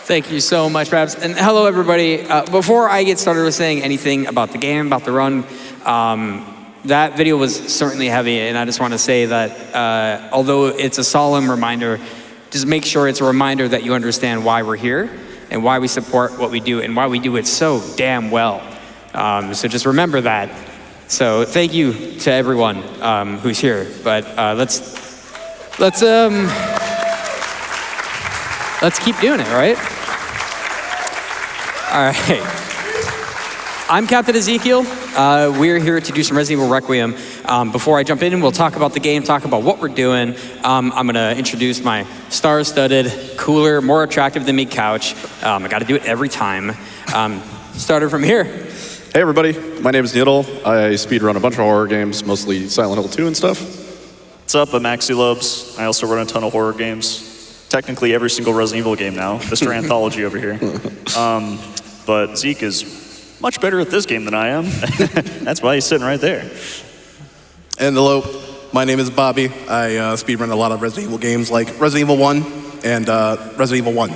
Thank you so much, Babs. And hello, everybody. Before I get started with saying anything about the game, about the run, that video was certainly heavy, and I just want to say that although it's a solemn reminder, just make sure it's a reminder that you understand why we're here and why we support what we do and why we do it so damn well. So just remember that. So thank you to everyone who's here. But let's keep doing it, right? All right. I'm CaptainEzekiel. We're here to do some Resident Evil Requiem. Before I jump in, we'll talk about the game, talk about what we're doing. I'm gonna introduce my star-studded, cooler, more attractive than me couch. I gotta do it every time. Started from here. Hey everybody, my name is Niddle. I speedrun a bunch of horror games, mostly Silent Hill 2 and stuff. What's up, I'm Maxilobes. I also run a ton of horror games. Technically every single Resident Evil game now. Mr. Anthology over here. But Zeke is much better at this game than I am. That's why he's sitting right there. And hello, my name is Bobby. I speedrun a lot of Resident Evil games like Resident Evil 1 and Resident Evil 1.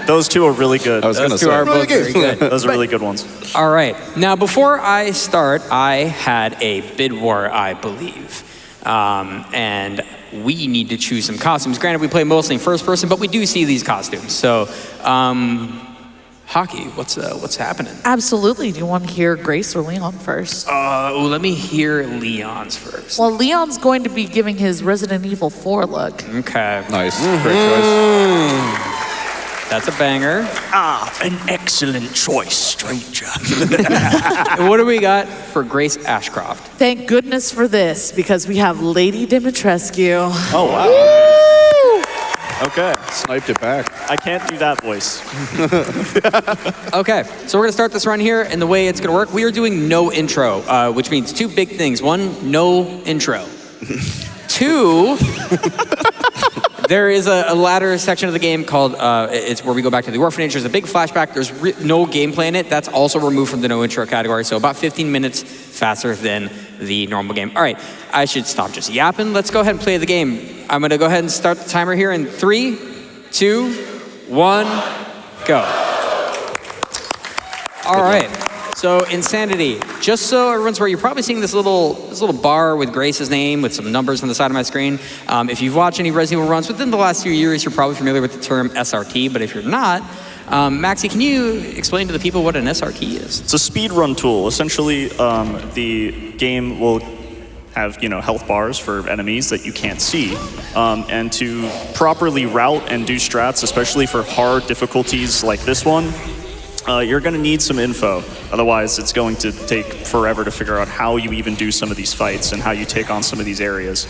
Those two are really good. Those two are both very good. Those are really good ones. All right. Now, before I start, I had a bid war, I believe. And we need to choose some costumes. Granted, we play mostly in first person, but we do see these costumes. So, Hockey, what's happening? Absolutely. Do you want to hear Grace or Leon first? Let me hear Leon's first. Well, Leon's going to be giving his Resident Evil 4 look. Okay. Nice, great choice. That's a banger. An excellent choice, stranger. And what do we got for Grace Ashcroft? Thank goodness for this, because we have Lady Dimitrescu. Oh, wow. Okay. Sniped it back. I can't do that voice. Okay, so we're gonna start this run here, and the way it's gonna work, we are doing no intro, which means two big things. One, no intro. Two, there is a latter section of the game called, it's where we go back to the orphanage. There's a big flashback. There's no gameplay in it. That's also removed from the no intro category, so about 15 minutes faster than the normal game. All right, I should stop just yapping. Let's go ahead and play the game. I'm gonna go ahead and start the timer here in 3, 2, 1, go. All right. So Insanity, just so everyone's aware, you're probably seeing this little bar with Grace's name with some numbers on the side of my screen. If you've watched any Resident Evil runs within the last few years, you're probably familiar with the term SRT, but if you're not, Maxie, can you explain to the people what an SRT is? It's a speedrun tool. Essentially, the game will have health bars for enemies that you can't see, and to properly route and do strats, especially for hard difficulties like this one, you're going to need some info. Otherwise, it's going to take forever to figure out how you even do some of these fights and how you take on some of these areas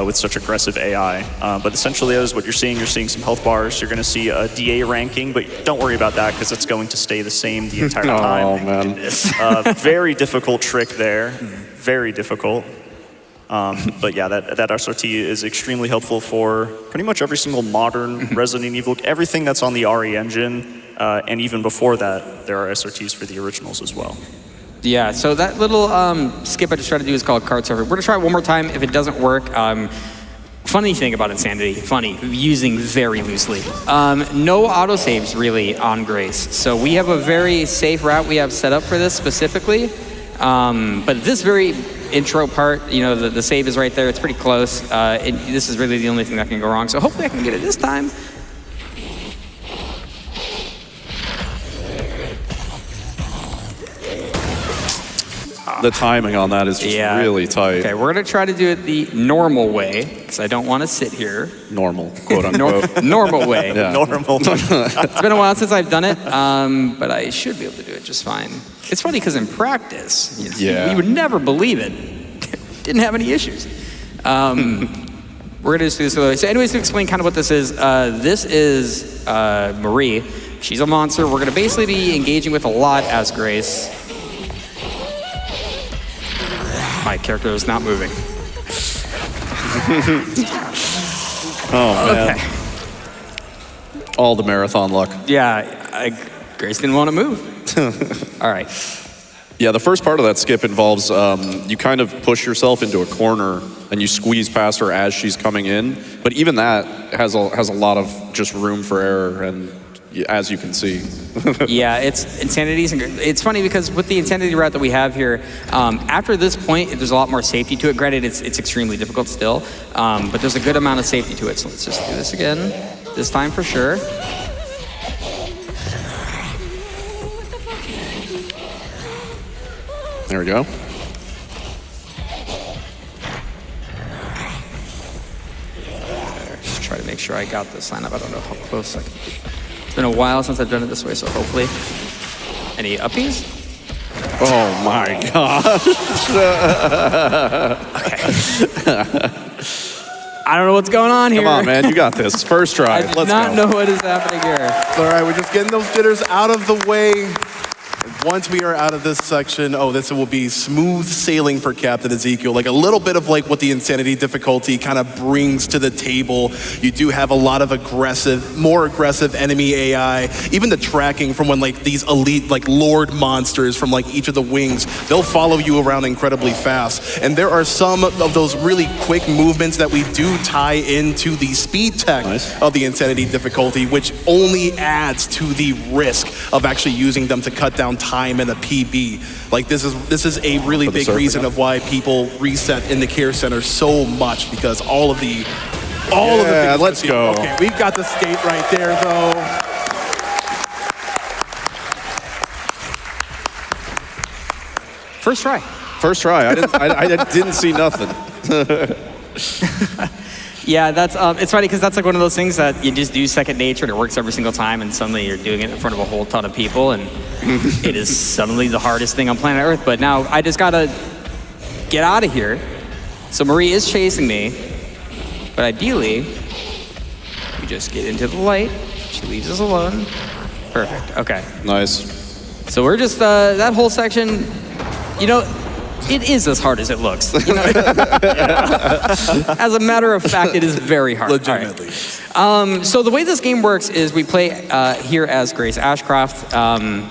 with such aggressive AI. But essentially, that is what you're seeing. You're seeing some health bars. You're going to see a DA ranking, but don't worry about that because it's going to stay the same the entire time. Oh, man. Very difficult trick there. Very difficult. But yeah, that SRT is extremely helpful for pretty much every single modern Resident Evil. Everything that's on the RE engine. And even before that, there are SRTs for the originals as well. Yeah, so that little skip I just tried to do is called card surfer. We're gonna try it one more time. If it doesn't work, funny thing about Insanity, using very loosely. No autosaves really on Grace. So we have a very safe route we have set up for this specifically. But this very intro part, the save is right there. It's pretty close. This is really the only thing that can go wrong. So hopefully I can get it this time. The timing on that is just really tight. Okay, we're gonna try to do it the normal way, because I don't want to sit here. Normal, quote unquote. Normal way. Yeah. Normal. It's been a while since I've done it, but I should be able to do it just fine. It's funny because in practice, you would never believe it. Didn't have any issues. We're gonna just do this the other way. So anyways, to explain kind of what this is Marie. She's a monster. We're gonna basically be engaging with a lot as Grace. My character is not moving. Oh, man. Okay. All the marathon luck. Yeah, Grace didn't want to move. All right. Yeah, the first part of that skip involves you kind of push yourself into a corner and you squeeze past her as she's coming in. But even that has a lot of just room for error, and as you can see. Yeah, it's insanity. It's funny because with the insanity route that we have here, after this point, there's a lot more safety to it. Granted, it's extremely difficult still, but there's a good amount of safety to it. So let's just do this again, this time for sure. There we go. Just try to make sure I got this lineup. I don't know how close I can be. It's been a while since I've done it this way, so hopefully. Any uppies? Oh my gosh. I don't know what's going on here. Come on, man, you got this. First try. I do not know what is happening here. It's all right, we're just getting those jitters out of the way. Once we are out of this section, this will be smooth sailing for Captain Ezekiel. Like a little bit of like what the insanity difficulty kind of brings to the table. You do have a lot of more aggressive enemy AI. Even the tracking from when like these elite like lord monsters from like each of the wings, they'll follow you around incredibly fast. And there are some of those really quick movements that we do tie into the speed tech of the insanity difficulty, which only adds to the risk of actually using them to cut down time in a PB. Like this is a really big reason of why people reset in the care center so much, because all of the things. Let's go. Okay, we've got the skate right there though. First try. First try. I didn't see nothing. Yeah, that's it's funny because that's like one of those things that you just do second nature and it works every single time, and suddenly you're doing it in front of a whole ton of people, and it is suddenly the hardest thing on planet Earth. But now I just gotta get out of here. So Marie is chasing me, but ideally we just get into the light. She leaves us alone. Perfect. Okay. Nice. So we're just that whole section. You know, it is as hard as it looks. You know? As a matter of fact, it is very hard. Legitimately. Right. So the way this game works is we play here as Grace Ashcroft,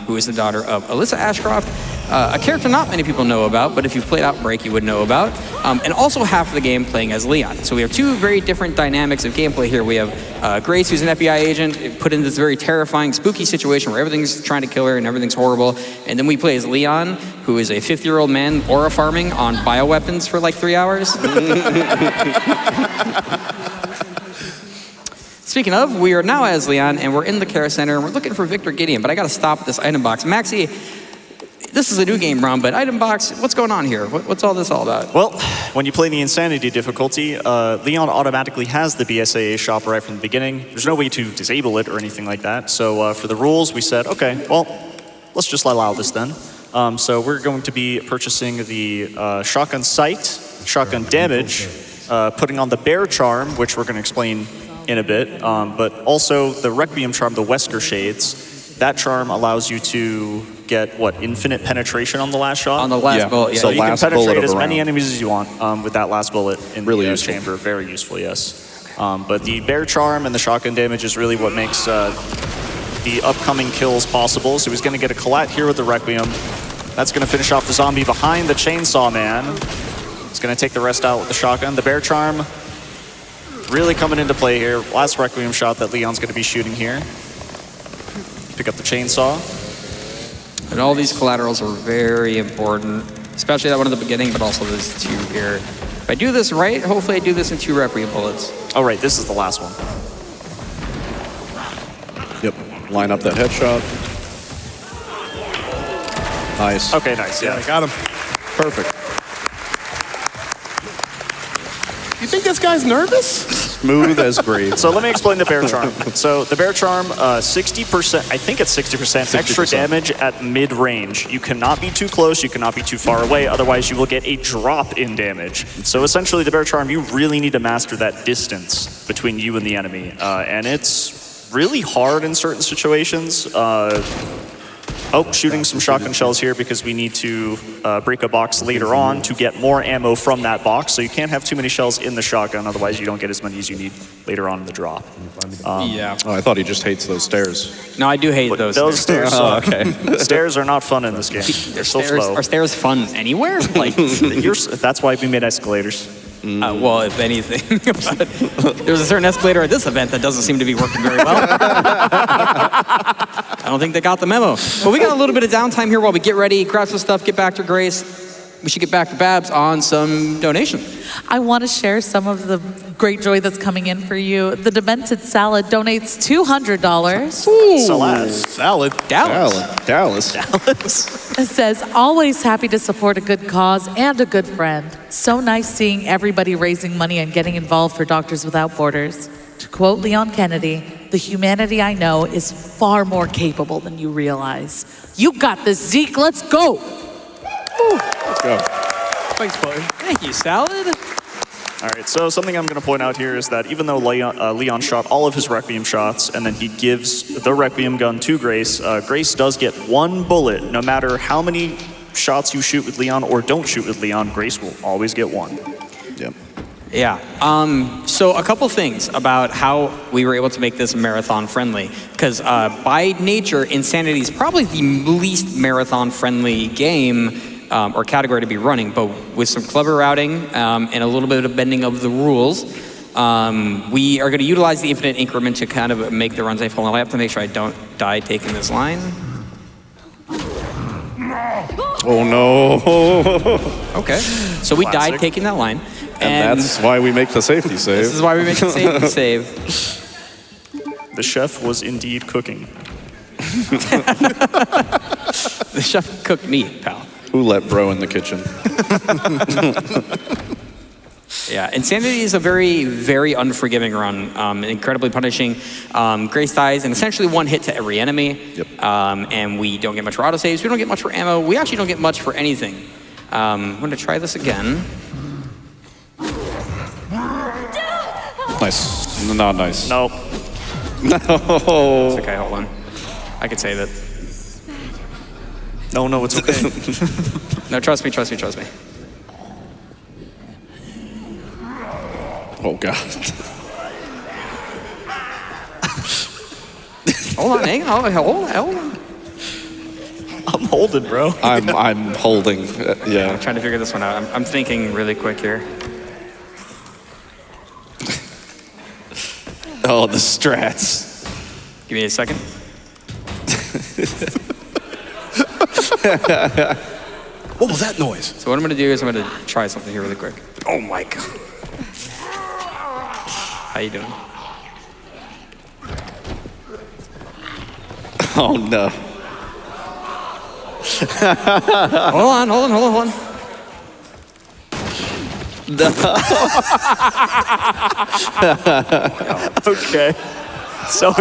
who is the daughter of Alyssa Ashcroft, a character not many people know about, but if you've played Outbreak, you would know about. And also half of the game playing as Leon. So we have two very different dynamics of gameplay here. We have Grace, who's an FBI agent, put in this very terrifying, spooky situation where everything's trying to kill her and everything's horrible. And then we play as Leon, who is a 50-year-old man aura farming on bioweapons for like 3 hours. Speaking of, we are now as Leon, and we're in the care center, and we're looking for Victor Gideon, but I gotta stop at this item box. Maxie, this is a new game run, but item box, what's going on here? What's all this all about? Well, when you play the insanity difficulty, Leon automatically has the BSAA shop right from the beginning. There's no way to disable it or anything like that. So for the rules, we said, okay, well, let's just allow this then. So we're going to be purchasing the shotgun sight, shotgun damage, putting on the bear charm, which we're going to explain in a bit, but also the Requiem charm, the Wesker Shades. That charm allows you to get, infinite penetration on the last shot? On the last bullet, yeah. So you can last bullet penetrate of as a many round. enemies as you want with that last bullet in Really the useful. chamber. Very useful, yes. But the bear charm and the shotgun damage is really what makes the upcoming kills possible. So he's going to get a collat here with the Requiem. That's going to finish off the zombie behind the chainsaw man. He's going to take the rest out with the shotgun. The bear charm really coming into play here. Last Requiem shot that Leon's going to be shooting here. Pick up the chainsaw. And all these collaterals are very important, especially that one at the beginning, but also this two here. If I do this right, hopefully I do this in 2 Requiem bullets. Oh, right, this is the last one. Yep. Line up that headshot. Nice. Okay, nice, yeah. I got him. Perfect. You think this guy's nervous? Smooth as gravy. So let me explain the bear charm. So the bear charm, 60%, I think it's 60% extra 60%. damage at mid-range. You cannot be too close, you cannot be too far away, otherwise you will get a drop in damage. So essentially the bear charm, you really need to master that distance between you and the enemy. And it's really hard in certain situations. Oh, shooting some shotgun shells here because we need to break a box later on to get more ammo from that box. So you can't have too many shells in the shotgun, otherwise you don't get as many as you need later on in the drop. Yeah. Oh, I thought he just hates those stairs. No, I do hate But those. those stairs Oh, suck. okay. Stairs are not fun in this game. They're so slow. Are stairs fun anywhere? Like, That's why we made escalators. well, if anything. But there's a certain escalator at this event that doesn't seem to be working very well. I don't think they got the memo. But we got a little bit of downtime here while we get ready, grab some stuff, get back to Grace. We should get back to Babs on some donation. I want to share some of the great joy that's coming in for you. The Demented Salad donates $200. Salad. Dallas. It says, always happy to support a good cause and a good friend. So nice seeing everybody raising money and getting involved for Doctors Without Borders. To quote Leon Kennedy, the humanity I know is far more capable than you realize. You got this, Zeke. Let's go. Let's go. Thanks, buddy. Thank you, Salad. All right, so something I'm going to point out here is that even though Leon shot all of his Requiem shots and then he gives the Requiem gun to Grace, Grace does get one bullet. No matter how many shots you shoot with Leon or don't shoot with Leon, Grace will always get one. Yep. Yeah. So a couple things about how we were able to make this marathon friendly. Because by nature, Insanity is probably the least marathon friendly game or category to be running, but with some clever routing and a little bit of bending of the rules, we are going to utilize the infinite increment to kind of make the run safe. Hold on, I have to make sure I don't die taking this line. Oh no. Okay, so we died taking that line. And that's why we make the safety save. This is why we make the safety save. The chef was indeed cooking. The chef cooked meat, pal. Who let bro in the kitchen? Yeah, Insanity is a very, very unforgiving run, incredibly punishing. Grace dies in essentially one hit to every enemy. Yep. And we don't get much for autosaves, we don't get much for ammo, we actually don't get much for anything. I'm gonna try this again. Nice. Not nice. No. No. It's okay, hold on. I can save it. No, it's okay. No, trust me. Oh god. Hold on, hang on, hold on. I'm holding, bro. I'm holding. Yeah. I'm trying to figure this one out. I'm thinking really quick here. Oh, the strats. Give me a second. What was that noise? So what I'm gonna do is I'm gonna try something here really quick. Oh my god. How you doing? Oh no. Hold on. Okay. So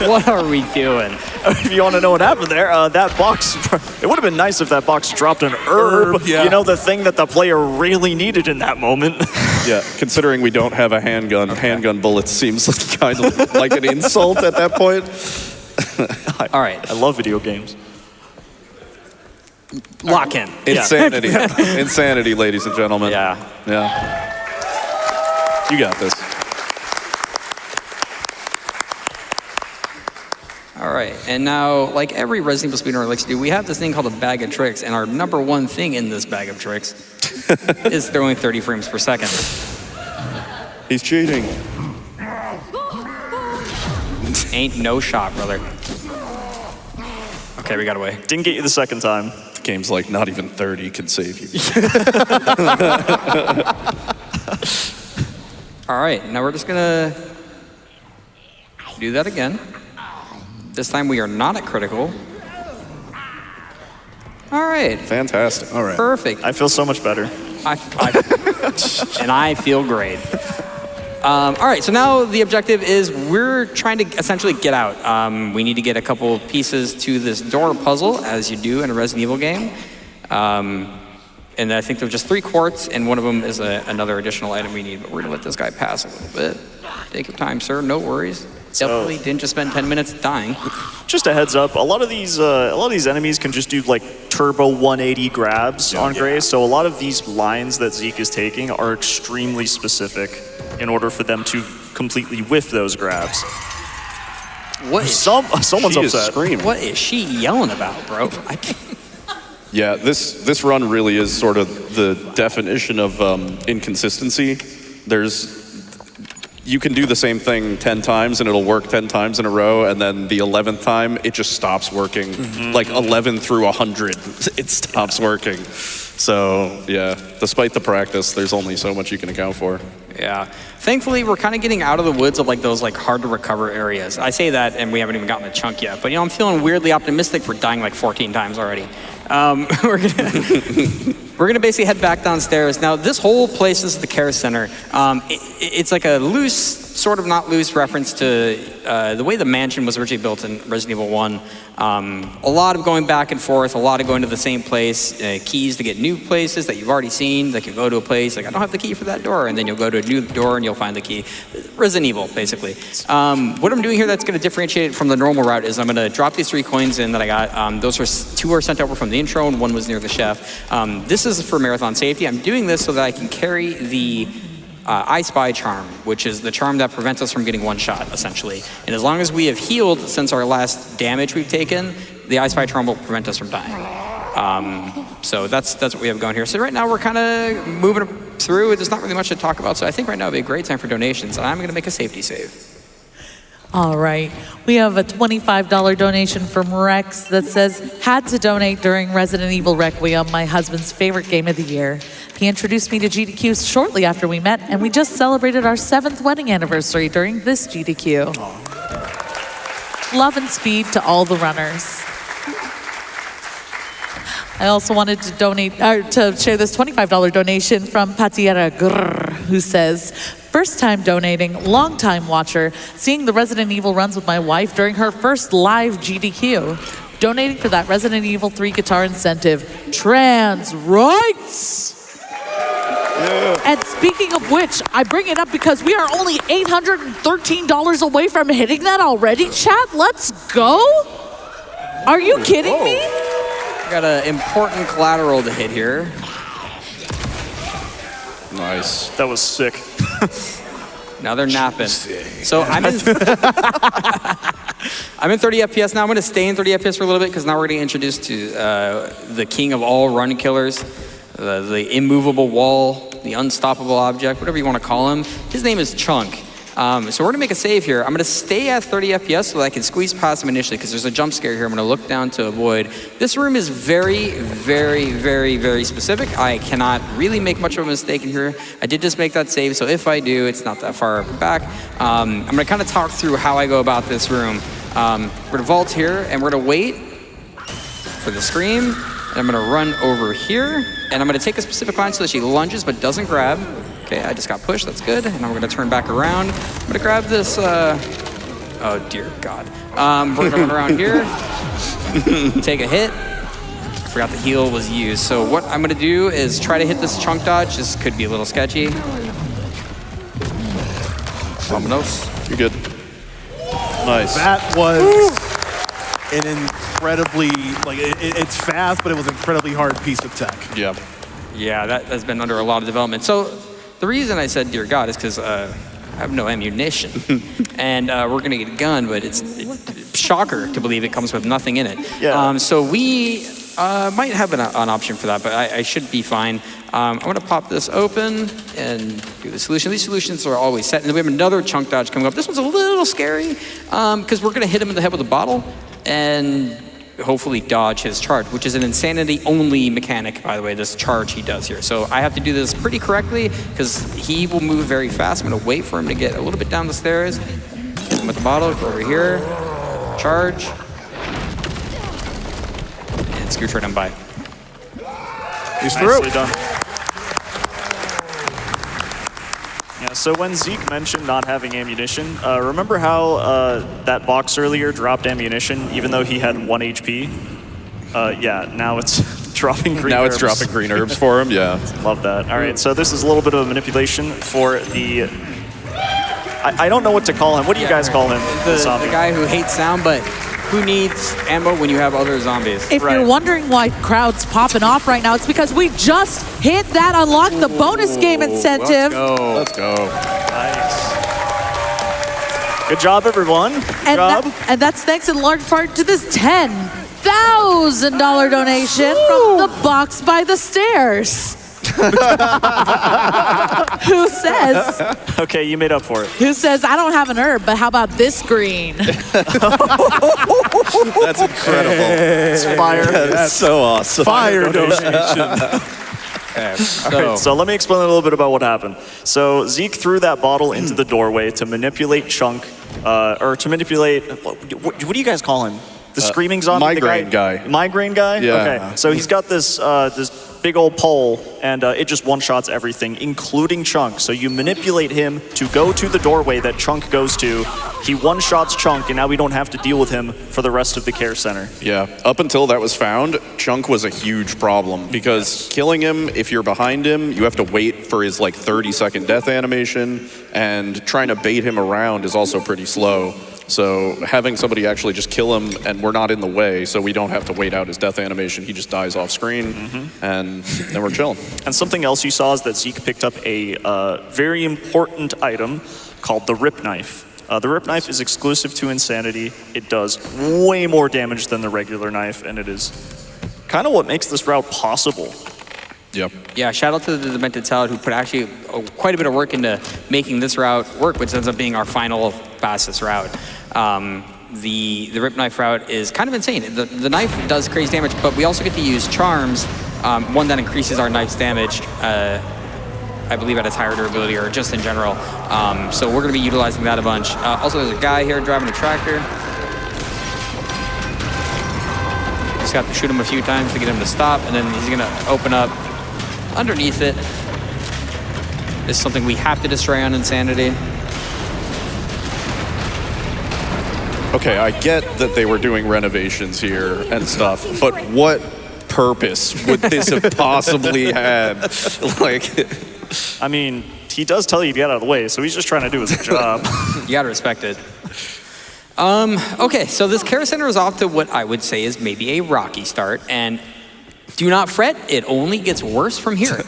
What are we doing? if you want to know what happened there, that box, it would have been nice if that box dropped an herb. Yeah. You know, the thing that the player really needed in that moment. Yeah, considering we don't have a handgun, handgun bullets seems kind of like an insult at that point. All right, I love video games. lock in. Insanity. Insanity, ladies and gentlemen. Yeah. Yeah. You got this. All right, and now, like every Resident Evil speedrunner likes to do, we have this thing called a bag of tricks, and our number one thing in this bag of tricks is throwing 30 frames per second. He's cheating. Ain't no shot, brother. Okay, we got away. Didn't get you the second time. The game's like not even 30 can save you. All right, now we're just gonna do that again. This time we are not at critical. All right, Fantastic. All right. perfect. I feel so much better. And I feel great. All right, so now the objective is we're trying to essentially get out. We need to get a couple pieces to this door puzzle, as you do in a Resident Evil game. And I think there's just 3 quartz, and one of them is another additional item we need. But we're gonna let this guy pass a little bit. Take your time, sir. No worries. Definitely didn't just spend 10 minutes dying. Just a heads up, a lot of these enemies can just do like turbo 180 grabs on Grace. So a lot of these lines that Zeke is taking are extremely specific in order for them to completely whiff those grabs. What is Someone's She is upset. screaming. What is she yelling about, bro? I can't. Yeah, this run really is sort of the definition of inconsistency. You can do the same thing 10 times and it'll work 10 times in a row, and then the 11th time it just stops working. Like 11 through 100, it stops working. So yeah, despite the practice, there's only so much you can account for. Yeah. Thankfully, we're kind of getting out of the woods of like those like hard to recover areas. I say that, and we haven't even gotten a chunk yet. But I'm feeling weirdly optimistic for dying like 14 times already. We're gonna basically head back downstairs. Now, this whole place is the care center. It's like a loose, sort of not loose reference to the way the mansion was originally built in Resident Evil 1. A lot of going back and forth, a lot of going to the same place, keys to get new places that you've already seen. Like you go to a place, like I don't have the key for that door, and then you'll go to a new door and you'll find the key. Resident Evil, basically. What I'm doing here that's gonna differentiate it from the normal route is I'm gonna drop these 3 coins in that I got. Those are 2 are sent over from the intro and 1 was near the chef. This is for marathon safety. I'm doing this so that I can carry the I Spy charm, which is the charm that prevents us from getting one shot, essentially. And as long as we have healed since our last damage we've taken, the I Spy charm will prevent us from dying. So that's what we have going here. So right now we're kind of moving through. There's not really much to talk about, so I think right now would be a great time for donations, and I'm going to make a safety save. All right. We have a $25 donation from Rex that says, had to donate during Resident Evil Requiem, my husband's favorite game of the year. He introduced me to GDQ shortly after we met, and we just celebrated our 7th wedding anniversary during this GDQ. Love and speed to all the runners. I also wanted to to share this $25 donation from Patiera Grrr, who says, first time donating, long time watcher, seeing the Resident Evil runs with my wife during her first live GDQ. Donating for that Resident Evil 3 guitar incentive, trans rights. Yeah. And speaking of which, I bring it up because we are only $813 away from hitting that already, chat. Let's go. Are you kidding me? Got an important collateral to hit here. Nice. That was sick. Now they're napping. So I'm in 30 FPS now. I'm going to stay in 30 FPS for a little bit because now we're going to introduce to the king of all run killers, the immovable wall, the unstoppable object, whatever you want to call him. His name is Chunk. So we're going to make a save here. I'm going to stay at 30 FPS so that I can squeeze past him initially because there's a jump scare here. I'm going to look down to avoid. This room is very, very, very, very specific. I cannot really make much of a mistake in here. I did just make that save, so if I do, it's not that far back. I'm going to kind of talk through how I go about this room. We're going to vault here, and we're going to wait for the scream. And I'm going to run over here, and I'm going to take a specific line so that she lunges but doesn't grab. Okay, I just got pushed, that's good. And now we're gonna turn back around. I'm gonna grab this, oh dear God. We're gonna run around here, take a hit. I forgot the heal was used. So what I'm gonna do is try to hit this chunk dodge. This could be a little sketchy. Vamonos. You're good. Nice. That was an incredibly, it's fast, but it was an incredibly hard piece of tech. Yeah. Yeah, that has been under a lot of development. So the reason I said dear God is because I have no ammunition. And we're going to get a gun, but it's shocker to believe it comes with nothing in it. Yeah. So we might have an option for that, but I should be fine. I'm going to pop this open and do the solution. These solutions are always set. And then we have another chunk dodge coming up. This one's a little scary because we're going to hit him in the head with a bottle and hopefully dodge his charge, which is an insanity-only mechanic, by the way, this charge he does here. So I have to do this pretty correctly because he will move very fast. I'm going to wait for him to get a little bit down the stairs. Hit him with the bottle, go over here, charge, and scooch right on by. He's through. Nicely done. Yeah, so when Zeke mentioned not having ammunition, remember how that box earlier dropped ammunition even though he had 1 HP? Yeah, now it's dropping green Now herbs. it's dropping green herbs for him, yeah. Love that. All right, so this is a little bit of a manipulation for the... I don't know what to call him. What do you guys call him? The zombie? guy who hates sound, but who needs ammo when you have other zombies? If you're wondering why crowd's popping off right now, it's because we just hit that unlock the bonus game incentive. Let's go. Nice. Good job, everyone. Good job. And that's thanks in large part to this $10,000 donation from the box by the stairs. Who says, Okay, you made up for it. I don't have an herb, but how about this green? That's incredible. It's fire. That's so awesome. Fire donation. All right, so let me explain a little bit about what happened. So Zeke threw that bottle into the doorway to manipulate Chunk, or to manipulate, what do you guys call him? The screaming zombie? Migraine guy. Migraine guy? Yeah. Okay, so he's got this this big old pole, and it just one-shots everything, including Chunk. So you manipulate him to go to the doorway that Chunk goes to. He one-shots Chunk, and now we don't have to deal with him for the rest of the care center. Yeah, up until that was found, Chunk was a huge problem because killing him, if you're behind him, you have to wait for his like 30-second death animation, and trying to bait him around is also pretty slow. So having somebody actually just kill him and we're not in the way, so we don't have to wait out his death animation, he just dies off screen, and then we're chilling. And something else you saw is that Zeke picked up a very important item called the Rip Knife. The Rip Knife is exclusive to Insanity. It does way more damage than the regular knife, and it is kind of what makes this route possible. Yep. Yeah, shout out to the Demented Salad who put actually quite a bit of work into making this route work, which ends up being our final fastest route. The Rip Knife route is kind of insane. The knife does crazy damage, but we also get to use charms, one that increases our knife's damage, I believe at its higher durability or just in general. So we're going to be utilizing that a bunch. Also, there's a guy here driving a tractor. Just got to shoot him a few times to get him to stop, and then he's going to open up underneath it. This is something we have to destroy on Insanity. Okay, I get that they were doing renovations here and stuff, but what purpose would this have possibly had? Like, I mean, he does tell you to get out of the way, so he's just trying to do his job. You gotta respect it. Okay, so this care center is off to what I would say is maybe a rocky start, and do not fret, it only gets worse from here.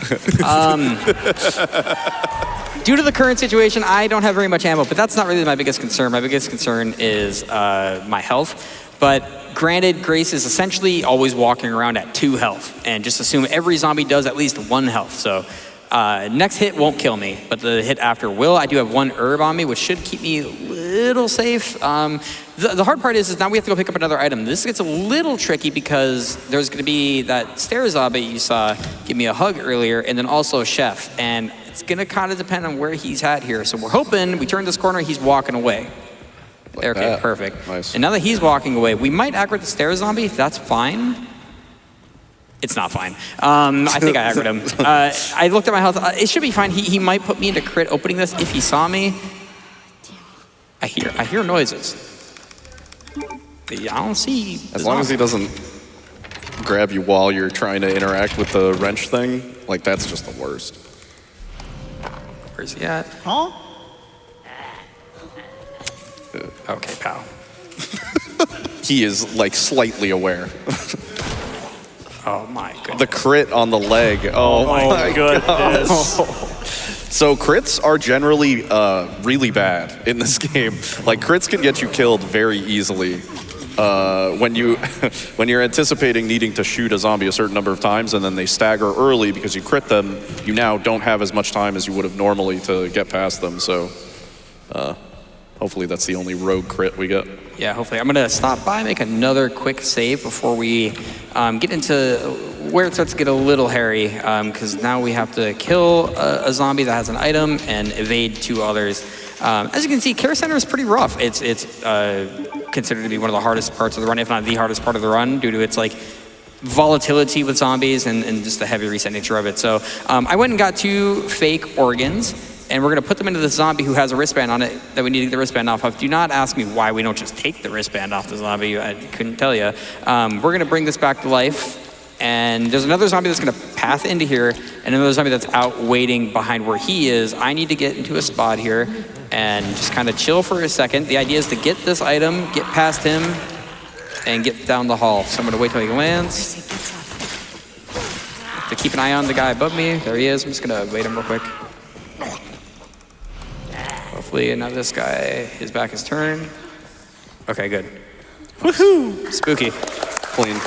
Due to the current situation, I don't have very much ammo, but that's not really my biggest concern. My biggest concern is my health. But granted, Grace is essentially always walking around at 2 health, and just assume every zombie does at least 1 health. So next hit won't kill me, but the hit after will. I do have 1 herb on me, which should keep me a little safe. The hard part is now we have to go pick up another item. This gets a little tricky because there's going to be that stair zombie you saw give me a hug earlier, and then also Chef. And it's going to kind of depend on where he's at here. So we're hoping we turn this corner, he's walking away. like okay, that. perfect. Nice. And now that he's walking away, we might aggro the stair zombie. That's fine. It's not fine. I think I aggroed him. I looked at my health. It should be fine. He might put me into crit opening this if he saw me. I hear noises. I don't see. As long as he doesn't grab you while you're trying to interact with the wrench thing, like that's just the worst. Where's he at? Huh? Okay, pal. He is like slightly aware. Oh my goodness. The crit on the leg. Oh my goodness. So crits are generally really bad in this game. Like crits can get you killed very easily. When you're anticipating needing to shoot a zombie a certain number of times and then they stagger early because you crit them, you now don't have as much time as you would have normally to get past them. So hopefully that's the only rogue crit we get. Yeah, hopefully. I'm going to stop by, make another quick save before we get into where it starts to get a little hairy, because now we have to kill a zombie that has an item and evade 2 others. As you can see, Care Center is pretty rough. It's considered to be one of the hardest parts of the run, if not the hardest part of the run, due to its like volatility with zombies and just the heavy reset nature of it. So I went and got 2 fake organs, and we're going to put them into the zombie who has a wristband on it that we need to get the wristband off of. Do not ask me why we don't just take the wristband off the zombie. I couldn't tell you. We're going to bring this back to life. And there's another zombie that's gonna path into here, and another zombie that's out waiting behind where he is. I need to get into a spot here and just kind of chill for a second. The idea is to get this item, get past him, and get down the hall. So I'm gonna wait till he lands. To keep an eye on the guy above me. There he is. I'm just gonna wait him real quick. Hopefully now this guy, his back is turned. Okay, good. Woohoo! Spooky. Clean.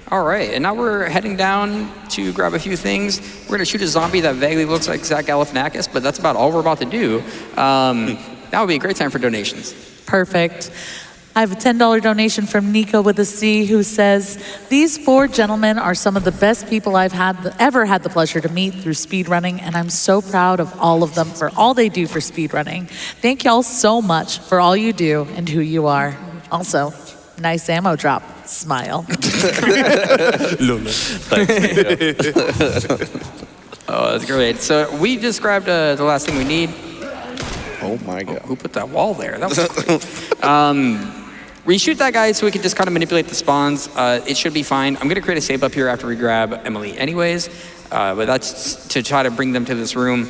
All right, and now we're heading down to grab a few things. We're gonna shoot a zombie that vaguely looks like Zach Galifianakis, but that's about all we're about to do. That would be a great time for donations. Perfect. I have a $10 donation from Nico with a C who says, these 4 gentlemen are some of the best people I've ever had the pleasure to meet through speedrunning, and I'm so proud of all of them for all they do for speedrunning. Thank y'all so much for all you do and who you are. Also, nice ammo drop. Smile. Thanks, Oh, that's great. So we described the last thing we need. Oh my god. Who put that wall there? That was great. Reshoot that guy so we can just kind of manipulate the spawns. It should be fine. I'm gonna create a save up here after we grab Emily anyways, but that's to try to bring them to this room.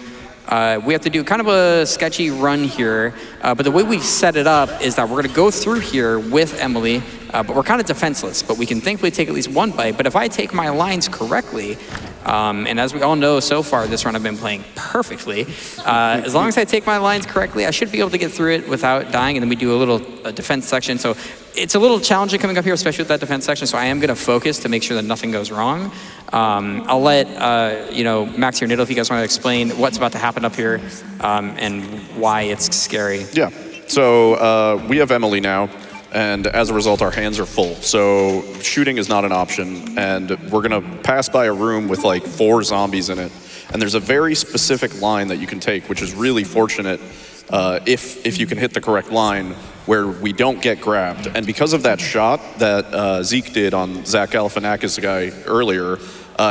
We have to do kind of a sketchy run here, but the way we've set it up is that we're gonna go through here with Emily, but we're kind of defenseless, but we can thankfully take at least one bite. But if I take my lines correctly, and as we all know so far, this run I've been playing perfectly. As long as I take my lines correctly, I should be able to get through it without dying, and then we do a little defense section. So it's a little challenging coming up here, especially with that defense section, so I am gonna focus to make sure that nothing goes wrong. I'll let, Max or Niddle, if you guys want to explain what's about to happen up here and why it's scary. Yeah. So we have Emily now, and as a result, our hands are full. So shooting is not an option, and we're gonna pass by a room with like 4 zombies in it, and there's a very specific line that you can take, which is really fortunate if you can hit the correct line where we don't get grabbed. And because of that shot that Zeke did on Zach Galifianakis guy earlier,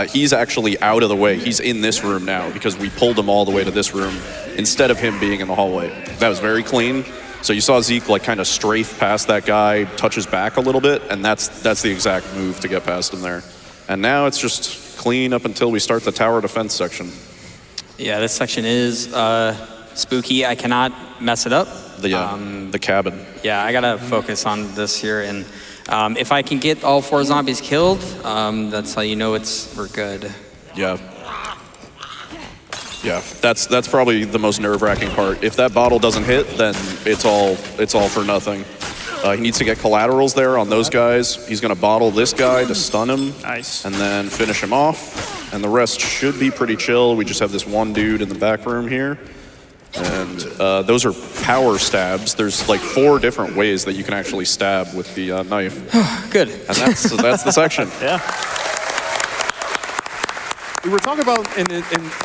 he's actually out of the way. He's in this room now because we pulled him all the way to this room instead of him being in the hallway. That was very clean. So you saw Zeke like kind of strafe past that guy, touch his back a little bit, and that's the exact move to get past him there. And now it's just clean up until we start the tower defense section. Yeah, this section is spooky. I cannot mess it up. The cabin. Yeah, I gotta focus on this here, and if I can get all 4 zombies killed, that's how you know we're good. Yeah. Yeah, that's probably the most nerve-wracking part. If that bottle doesn't hit, then it's all for nothing. He needs to get collaterals there on those guys. He's gonna bottle this guy to stun him. Nice. And then finish him off. And the rest should be pretty chill. We just have this one dude in the back room here. And those are power stabs. There's like 4 different ways that you can actually stab with the knife. Good. And that's the section. Yeah. We were talking about in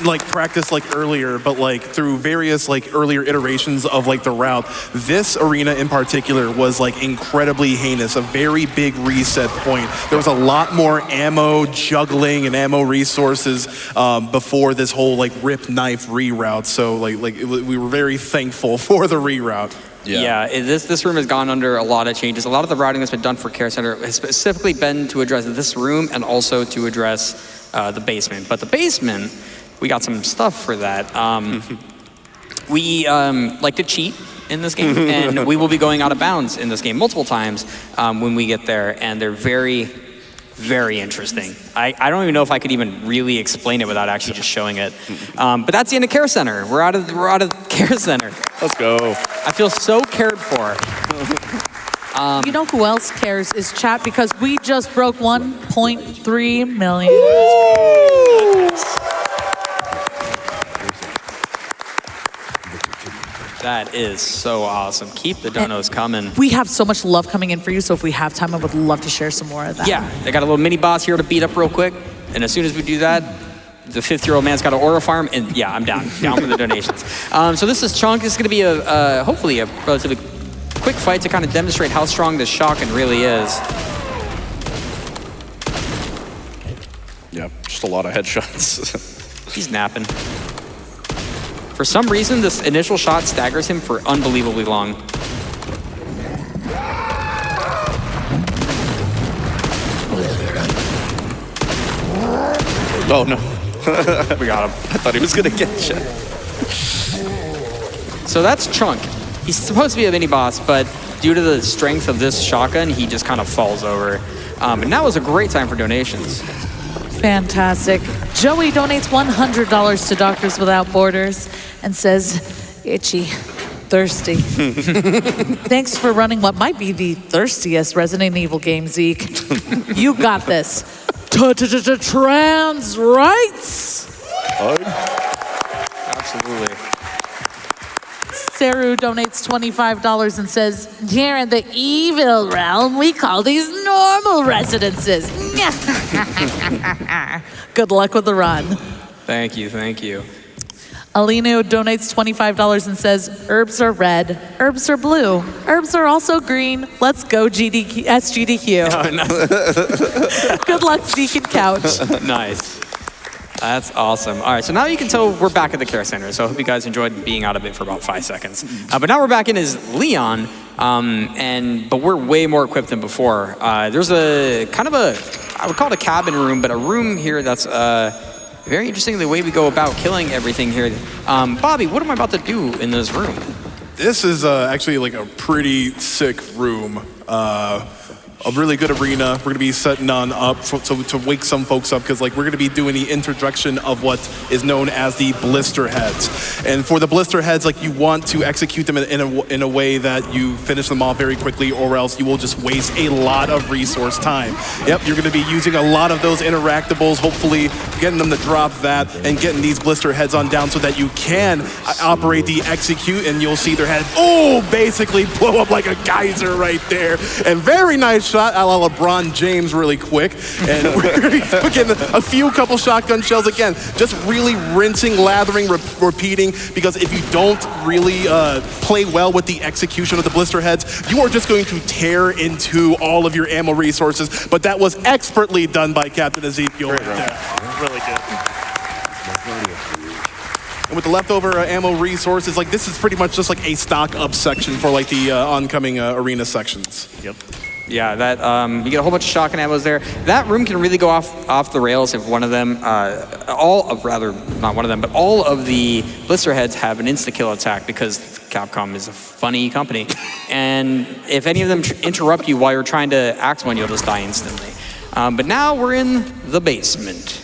like practice like earlier, but like through various like earlier iterations of like the route, this arena in particular was like incredibly heinous, a very big reset point. There was a lot more ammo juggling and ammo resources before this whole like rip knife reroute. So we were very thankful for the reroute. Yeah, this room has gone under a lot of changes. A lot of the routing that's been done for Care Center has specifically been to address this room and also to address the basement. But the basement, we got some stuff for that. We like to cheat in this game, and we will be going out of bounds in this game multiple times when we get there, and they're very, very interesting. I don't even know if I could even really explain it without actually just showing it. But that's the end of Care Center. We're out of Care Center. Let's go. I feel so cared for. You know who else cares is chat, because we just broke 1.3 million. That is so awesome. Keep the donos coming. We have so much love coming in for you, so if we have time, I would love to share some more of that. Yeah, they got a little mini boss here to beat up real quick, and as soon as we do that, the 50-year-old man's got an aura farm, and yeah, I'm down for the donations. So this is Chunk. This is going to be hopefully a relatively quick fight to kind of demonstrate how strong this shotgun really is. Yeah, just a lot of headshots. He's napping. For some reason, this initial shot staggers him for unbelievably long. Oh, no. We got him. I thought he was going to get you. So that's Chunk. He's supposed to be a mini boss, but due to the strength of this shotgun, he just kind of falls over. And now is a great time for donations. Fantastic. Joey donates $100 to Doctors Without Borders and says, itchy, thirsty. Thanks for running what might be the thirstiest Resident Evil game, Zeke. You got this. Trans rights. Absolutely. Saru donates $25 and says, here in the evil realm, we call these normal residences. Good luck with the run. Thank you, thank you. Alinu donates $25 and says, herbs are red, herbs are blue, herbs are also green. Let's go SGDQ. Oh, no. Good luck, Zeke and Couch. Nice. That's awesome. All right, so now you can tell we're back at the care center. So I hope you guys enjoyed being out of it for about 5 seconds. But now we're back in as Leon, but we're way more equipped than before. There's a kind of I would call it a cabin room, but a room here that's very interesting the way we go about killing everything here. Bobby, what am I about to do in this room? This is actually like a pretty sick room. A really good arena. We're gonna be setting on up to wake some folks up, because like we're gonna be doing the introduction of what is known as the blister heads. And for the blister heads, like you want to execute them in a way that you finish them off very quickly, or else you will just waste a lot of resource time. Yep, you're gonna be using a lot of those interactables, hopefully getting them to drop that and getting these blister heads on down so that you can operate the execute, and you'll see their head, basically blow up like a geyser right there. And very nice shot a la LeBron James really quick. And we're getting a couple shotgun shells again. Just really rinsing, lathering, repeating, because if you don't really play well with the execution of the blister heads, you are just going to tear into all of your ammo resources. But that was expertly done by CaptainEzekiel right there. Really good. And with the leftover ammo resources, like this is pretty much just like a stock up section for like the oncoming arena sections. Yep. Yeah, that you get a whole bunch of shotgun ammos there. That room can really go off the rails if one of them, all of the blister heads have an insta-kill attack, because Capcom is a funny company. And if any of them interrupt you while you're trying to act one, you'll just die instantly. But now we're in the basement.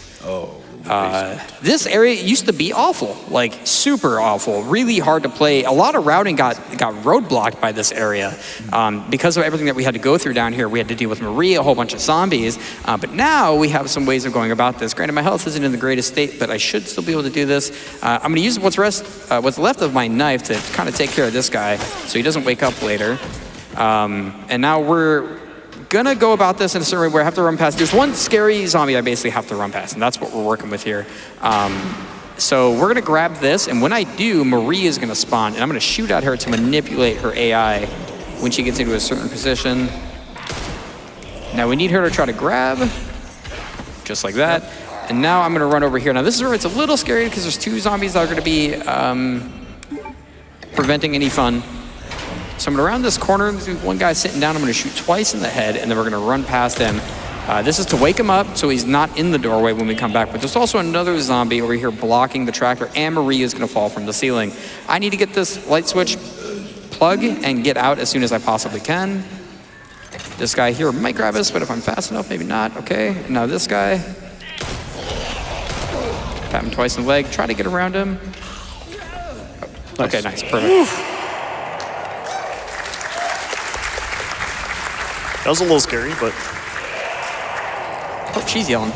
This area used to be awful, like super awful, really hard to play. A lot of routing got roadblocked by this area because of everything that we had to go through down here. We had to deal with Maria, a whole bunch of zombies, but now we have some ways of going about this. Granted, my health isn't in the greatest state, but I should still be able to do this. I'm going to use what's left of my knife to kind of take care of this guy so he doesn't wake up later. And now we're gonna go about this in a certain way where I have to run past. There's one scary zombie I basically have to run past, and that's what we're working with here. So we're gonna grab this, and when I do, Marie is gonna spawn, and I'm gonna shoot at her to manipulate her AI when she gets into a certain position. Now we need her to try to grab, just like that. And now I'm gonna run over here. Now this is where it's a little scary because there's two zombies that are gonna be preventing any fun. So I'm gonna round this corner, there's one guy sitting down, I'm gonna shoot twice in the head, and then we're gonna run past him. This is to wake him up so he's not in the doorway when we come back, but there's also another zombie over here blocking the tractor, and Marie is gonna fall from the ceiling. I need to get this light switch plug and get out as soon as I possibly can. This guy here might grab us, but if I'm fast enough, maybe not, okay. And now this guy. Pat him twice in the leg, try to get around him. Nice. Okay, nice, perfect. That was a little scary, but... Oh, she's yelling.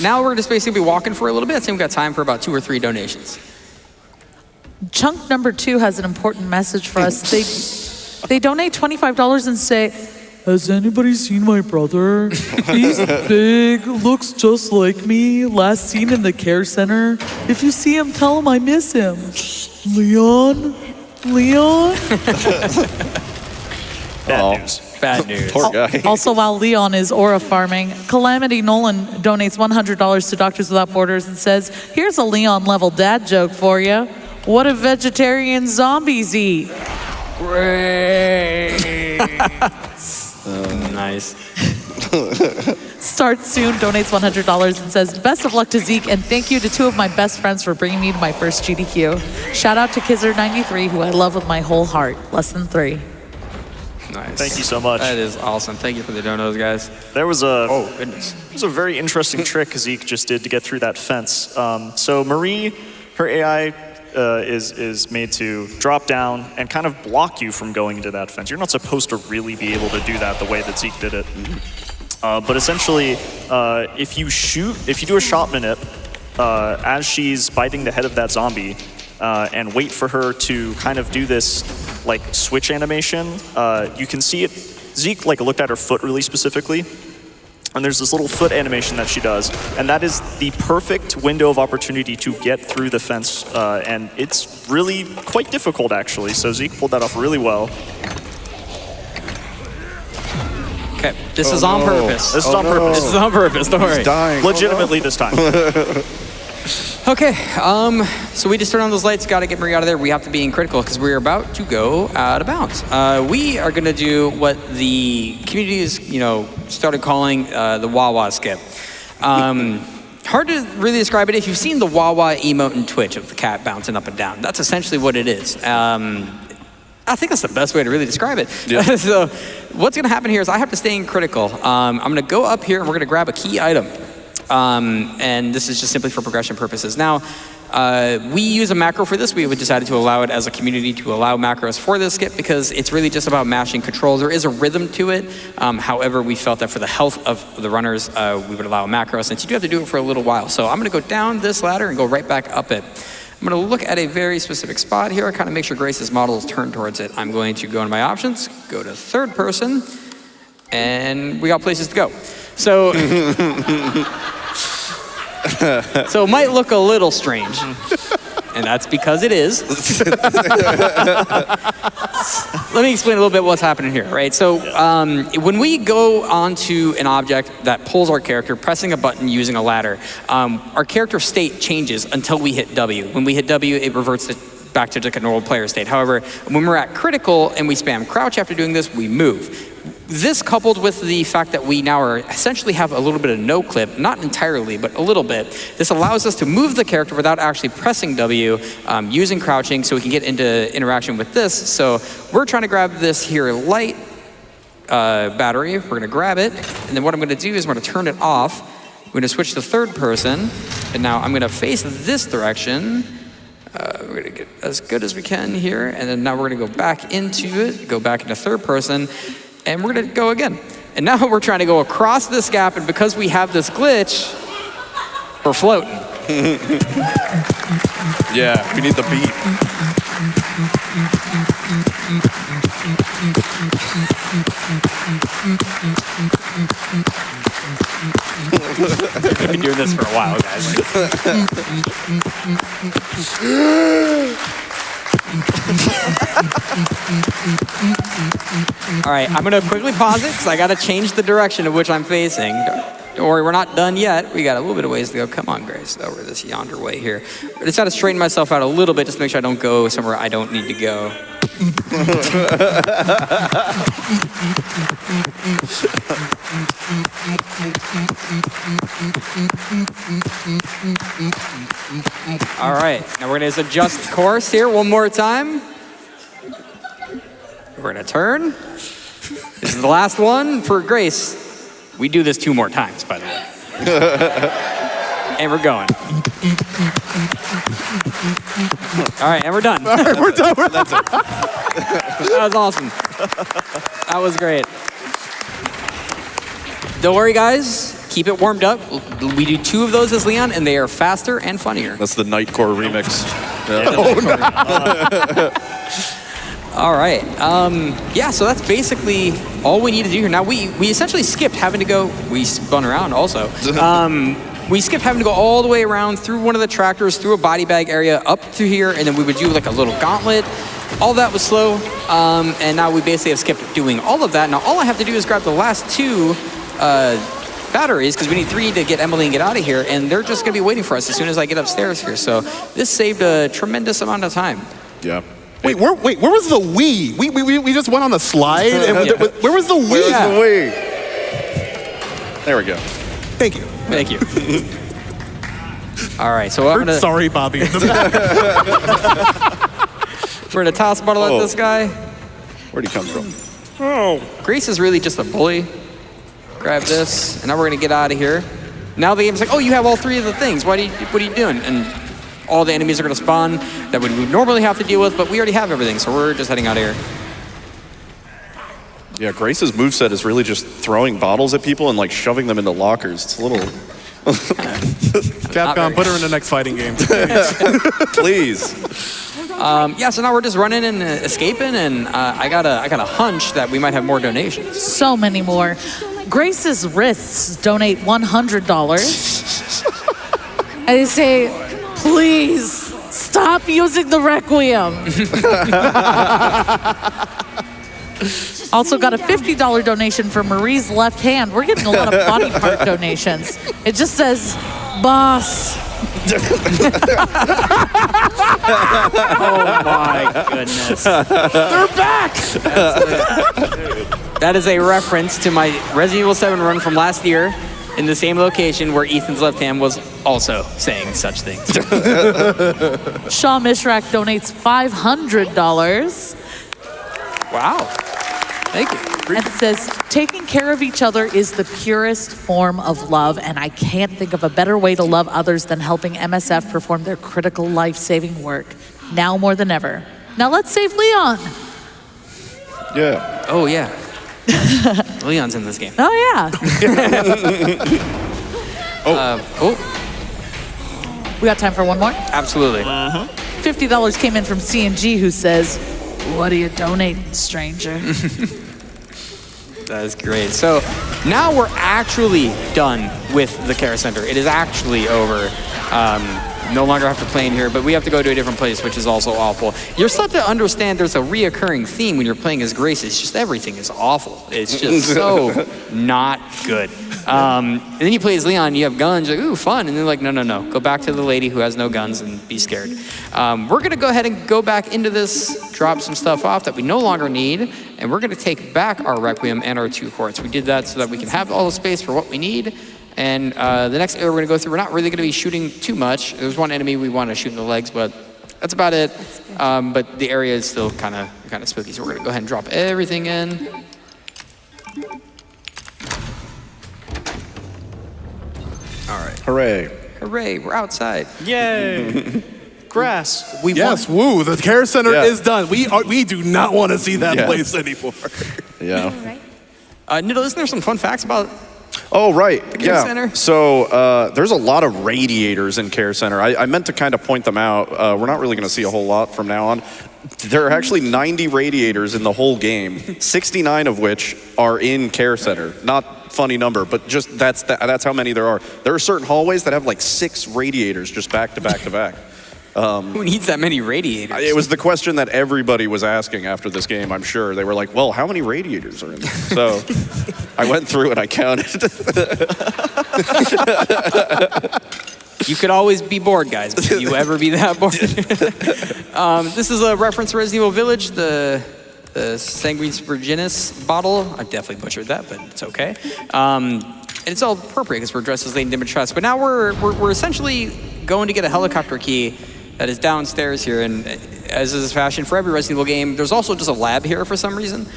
Now we're just basically be walking for a little bit. I think we've got time for about 2 or 3 donations. Chunk number 2 has an important message for us. They donate $25 and say, has anybody seen my brother? He's big, looks just like me, last seen in the care center. If you see him, tell him I miss him. Leon? Bad news. Bad news. Poor guy. Also, while Leon is aura farming, Calamity Nolan donates $100 to Doctors Without Borders and says, here's a Leon-level dad joke for you. What do vegetarian zombies eat? Great. Nice. Start Soon donates $100 and says, best of luck to Zeke, and thank you to 2 of my best friends for bringing me to my first GDQ. Shout out to Kizzer93, who I love with my whole heart. Less than 3. Nice. Thank you so much. That is awesome. Thank you for the donos, guys. There was a Goodness. There's a very interesting trick Zeke just did to get through that fence. So Marie, her AI is made to drop down and kind of block you from going into that fence. You're not supposed to really be able to do that the way that Zeke did it. But essentially, if you do a shot manip as she's biting the head of that zombie, and wait for her to kind of do this like switch animation, you can see it. Zeke like looked at her foot really specifically, and there's this little foot animation that she does, and that is the perfect window of opportunity to get through the fence, and it's really quite difficult actually. So Zeke pulled that off really well. Okay, this is on purpose. This is on purpose. This is on purpose, don't worry. He's dying. Legitimately this time. Okay, so we just turned on those lights, gotta get Marie out of there. We have to be in critical because we're about to go out of bounds. We are gonna do what the community is, started calling the Wawa skip. Hard to really describe it. If you've seen the Wawa emote in Twitch of the cat bouncing up and down, that's essentially what it is. I think that's the best way to really describe it. Yeah. So what's gonna happen here is I have to stay in critical. I'm gonna go up here and we're gonna grab a key item. And this is just simply for progression purposes. Now, we use a macro for this. We decided to allow it as a community to allow macros for this skip because it's really just about mashing controls. There is a rhythm to it. However, we felt that for the health of the runners, we would allow a macro since you do have to do it for a little while. So I'm gonna go down this ladder and go right back up it. I'm gonna look at a very specific spot here, kind of make sure Grace's model is turned towards it. I'm going to go into my options, go to third person, and we got places to go. So, so it might look a little strange, and that's because it is. Let me explain a little bit what's happening here, right? So when we go onto an object that pulls our character, pressing a button using a ladder, our character state changes until we hit W. When we hit W, it reverts back to like a normal player state. However, when we're at critical and we spam crouch after doing this, we move. This coupled with the fact that we now essentially have a little bit of no clip, not entirely, but a little bit, this allows us to move the character without actually pressing W, using crouching so we can get into interaction with this. So we're trying to grab this here light battery. We're gonna grab it, and then what I'm gonna do is I'm gonna turn it off. We're gonna switch to third person, and now I'm gonna face this direction. We're gonna get as good as we can here, and then now we're gonna go back into it, go back into third person, and we're gonna go again. And now we're trying to go across this gap, and because we have this glitch, we're floating. Yeah, we need the beat. We've been doing this for a while, guys. All right, I'm gonna quickly pause it because I gotta change the direction of which I'm facing. Don't worry, we're not done yet. We got a little bit of ways to go. Come on, Grace, over this yonder way here. I just gotta straighten myself out a little bit just to make sure I don't go somewhere I don't need to go. All right, now we're gonna adjust course here one more time. We're gonna turn. This is the last one for Grace. We do this 2 more times, by the way. And we're going. All right, and we're done. All right, we're done. That's it. That was awesome. That was great. Don't worry, guys. Keep it warmed up. We do 2 of those as Leon, and they are faster and funnier. That's the Nightcore remix. Yeah. All right. Yeah, so that's basically all we need to do here. Now, we essentially skipped having to go, we spun around also. We skipped having to go all the way around through one of the tractors, through a body bag area, up through here, and then we would do like a little gauntlet. All that was slow, and now we basically have skipped doing all of that. Now, all I have to do is grab the last 2 batteries, because we need 3 to get Emily and get out of here, and they're just gonna be waiting for us as soon as I get upstairs here. So this saved a tremendous amount of time. Yeah. Wait, where was the Wii? We just went on the slide. And where was the Wii? Where's the Wii? There we go. Thank you. Thank you. All right, so I'm gonna Sorry, Bobby. we're gonna toss bottle at this guy. Where'd he come from? Grace is really just a bully. Grab this, and now we're gonna get out of here. Now the game's like, oh, you have all 3 of the things. What are you doing? And all the enemies are gonna spawn that we would normally have to deal with, but we already have everything, so we're just heading out of here. Yeah, Grace's moveset is really just throwing bottles at people and like shoving them into lockers. It's a little. Capcom, put her in the next fighting game. Please. Yeah, so now we're just running and escaping, and I got a hunch that we might have more donations. So many more. Grace's wrists donate $100. And they say, please stop using the Requiem. Also got a $50 donation for Marie's left hand. We're getting a lot of body part donations. It just says, boss. Oh my goodness. They're back. That is a reference to my Resident Evil 7 run from last year in the same location where Ethan's left hand was also saying such things. Shaw Mishrak donates $500. Wow. Thank you. And it says, taking care of each other is the purest form of love, and I can't think of a better way to love others than helping MSF perform their critical life-saving work, now more than ever. Now let's save Leon. Yeah. Oh, yeah. Leon's in this game. Oh, yeah. We got time for one more? Absolutely. $50 came in from C&G, who says, what are you donating, stranger? That is great. So now we're actually done with the care center. It is actually over. No longer have to play in here, but we have to go to a different place, which is also awful. You're starting to understand there's a reoccurring theme when you're playing as Grace. It's just everything is awful. It's just so not good. And then you play as Leon, you have guns, you're like, ooh, fun. And they're like, no. Go back to the lady who has no guns and be scared. We're gonna go ahead and go back into this, drop some stuff off that we no longer need, and we're gonna take back our Requiem and our 2 quartz. We did that so that we can have all the space for what we need. And the next area we're gonna go through, we're not really gonna be shooting too much. There's one enemy we wanna shoot in the legs, but that's about it. But the area is still kind of spooky, so we're gonna go ahead and drop everything in. All right. Hooray. Hooray, we're outside. Yay! Grass. Yes, woo, the care center Yeah. is done. We do not want to see that place anymore. Yeah. Niddle, isn't there some fun facts about Oh, right. the care center? So there's a lot of radiators in Care Center. I meant to kind of point them out. We're not really going to see a whole lot from now on. There are actually 90 radiators in the whole game, 69 of which are in Care Center. Not funny number, but just that's how many there are. There are certain hallways that have like 6 radiators just back to back to back. Who needs that many radiators? It was the question that everybody was asking after this game, I'm sure. They were like, well, how many radiators are in there? So I went through and I counted. You could always be bored, guys, but will you ever be that bored? This is a reference to Resident Evil Village, the Sanguinis Virginis bottle. I definitely butchered that, but it's okay. And it's all appropriate because we're dressed as Lady Dimitrescu. But now we're essentially going to get a helicopter key that is downstairs here. And as is fashion for every Resident Evil game, there's also just a lab here for some reason.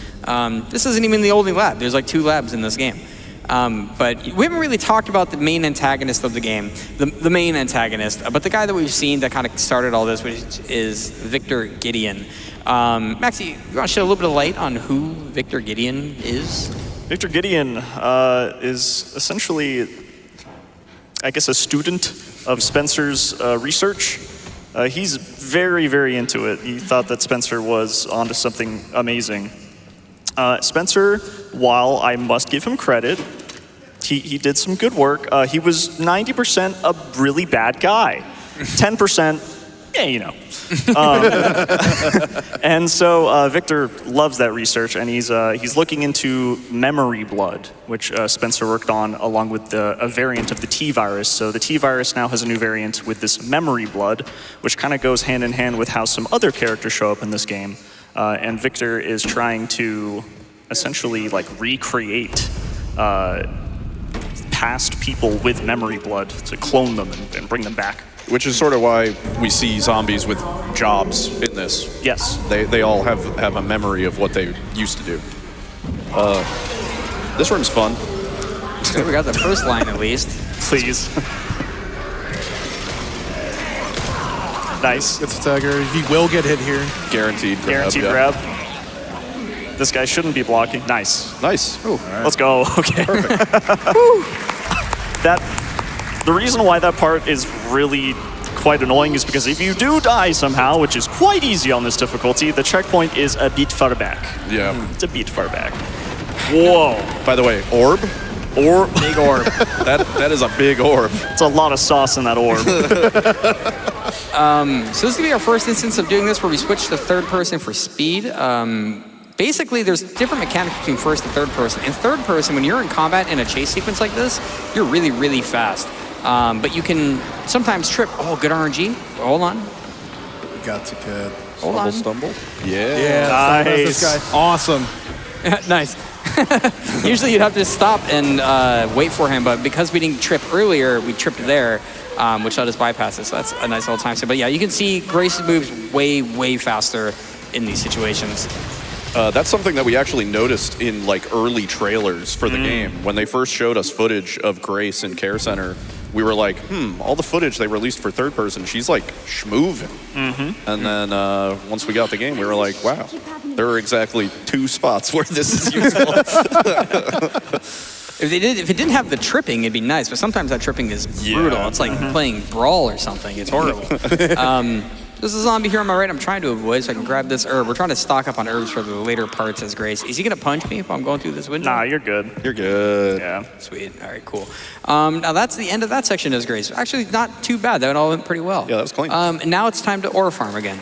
This isn't even the only lab. There's like 2 labs in this game. But we haven't really talked about the main antagonist of the game, the main antagonist, but the guy that we've seen that kind of started all this, which is Victor Gideon. Maxie, you want to shed a little bit of light on who Victor Gideon is? Victor Gideon is essentially, I guess, a student of Spencer's research. He's very, very into it. He thought that Spencer was onto something amazing. Spencer, while I must give him credit, he did some good work. He was 90% a really bad guy. 10%, yeah, you know. And so Victor loves that research, and he's looking into memory blood, which Spencer worked on along with a variant of the T-virus. So the T-virus now has a new variant with this memory blood, which kind of goes hand in hand with how some other characters show up in this game. And Victor is trying to essentially like recreate past people with memory blood to clone them and bring them back. Which is sort of why we see zombies with jobs in this. Yes. They all have a memory of what they used to do. This room's fun. Okay, we got the first line at least. Please. Nice. It's a stagger. He will get hit here. Guaranteed grab. Guaranteed yeah. grab. This guy shouldn't be blocking. Nice. Nice. Ooh. Let's go. Okay. The reason why that part is really quite annoying is because if you do die somehow, which is quite easy on this difficulty, the checkpoint is a bit far back. Yeah. It's a bit far back. Whoa. By the way, orb? Big orb. That is a big orb. It's a lot of sauce in that orb. So this is gonna be our first instance of doing this where we switch to third person for speed. Basically, there's different mechanics between first and third person. In third person, when you're in combat in a chase sequence like this, you're really, really fast. But you can sometimes trip. Oh, good RNG. Hold on. You got to get. Hold on. Stumble. Yeah. Yeah, Nice. this guy. Awesome. Nice. Usually you'd have to stop and wait for him, but because we didn't trip earlier, we tripped there, which let us bypass it. So that's a nice little time save. But yeah, you can see Grace moves way, way faster in these situations. That's something that we actually noticed in like early trailers for the game. When they first showed us footage of Grace in Care Center, we were like, all the footage they released for third person, she's like schmoving. And then once we got the game, we were like, wow, there are exactly 2 spots where this is useful. If it didn't have the tripping, it'd be nice. But sometimes that tripping is brutal. It's like playing Brawl or something. It's horrible. There's a zombie here on my right I'm trying to avoid so I can grab this herb. We're trying to stock up on herbs for the later parts as Grace. Is he going to punch me if I'm going through this window? Nah, you're good. You're good. Yeah. Sweet. All right, cool. Now that's the end of that section as Grace. Actually, not too bad. That all went pretty well. Yeah, that was clean. And now it's time to Aura Farm again.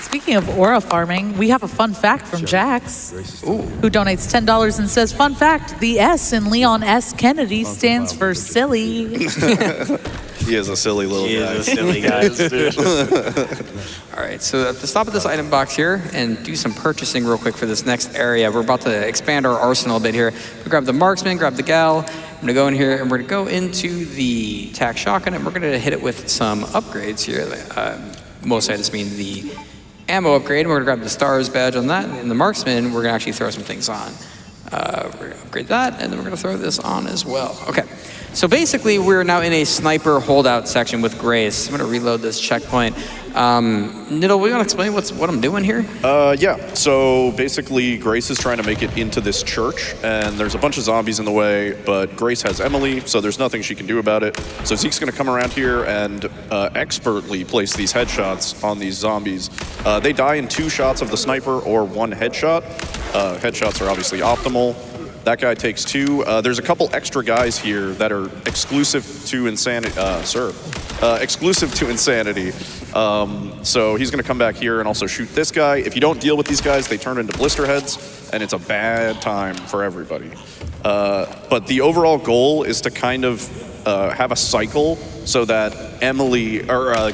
Speaking of aura farming, we have a fun fact from Jax, who donates $10 and says, fun fact, the S in Leon S. Kennedy stands for silly. He is a silly little guy. He is a silly guy. All right, so at the stop of this item box here and do some purchasing real quick for this next area. We're about to expand our arsenal a bit here. We grab the marksman, grab the gal. I'm gonna go in here and we're gonna go into the tac shotgun and we're gonna hit it with some upgrades here. Mostly I just mean the ammo upgrade. We're gonna grab the stars badge on that. And in the marksman, we're gonna actually throw some things on. We're gonna upgrade that and then we're gonna throw this on as well. Okay. So basically, we're now in a sniper holdout section with Grace. I'm gonna reload this checkpoint. Niddle, we wanna explain what I'm doing here? Yeah, so basically Grace is trying to make it into this church and there's a bunch of zombies in the way, but Grace has Emily, so there's nothing she can do about it. So Zeke's gonna come around here and expertly place these headshots on these zombies. They die in 2 shots of the sniper or 1 headshot. Headshots are obviously optimal. That guy takes 2. There's a couple extra guys here that are exclusive to Insanity. Exclusive to Insanity. So he's gonna come back here and also shoot this guy. If you don't deal with these guys, they turn into blister heads, and it's a bad time for everybody. But the overall goal is to kind of have a cycle so that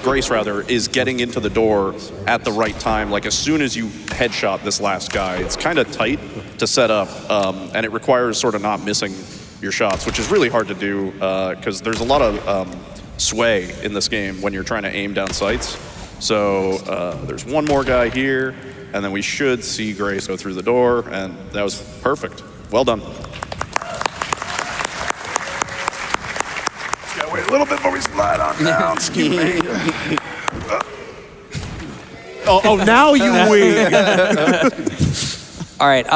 Grace rather, is getting into the door at the right time. Like as soon as you headshot this last guy, it's kind of tight to set up, and it requires sort of not missing your shots, which is really hard to do because there's a lot of sway in this game when you're trying to aim down sights. So there's one more guy here, and then we should see Grace go through the door, and that was perfect. Well done. Wait a little bit before we slide on down. Excuse me. Oh, now you win. All right,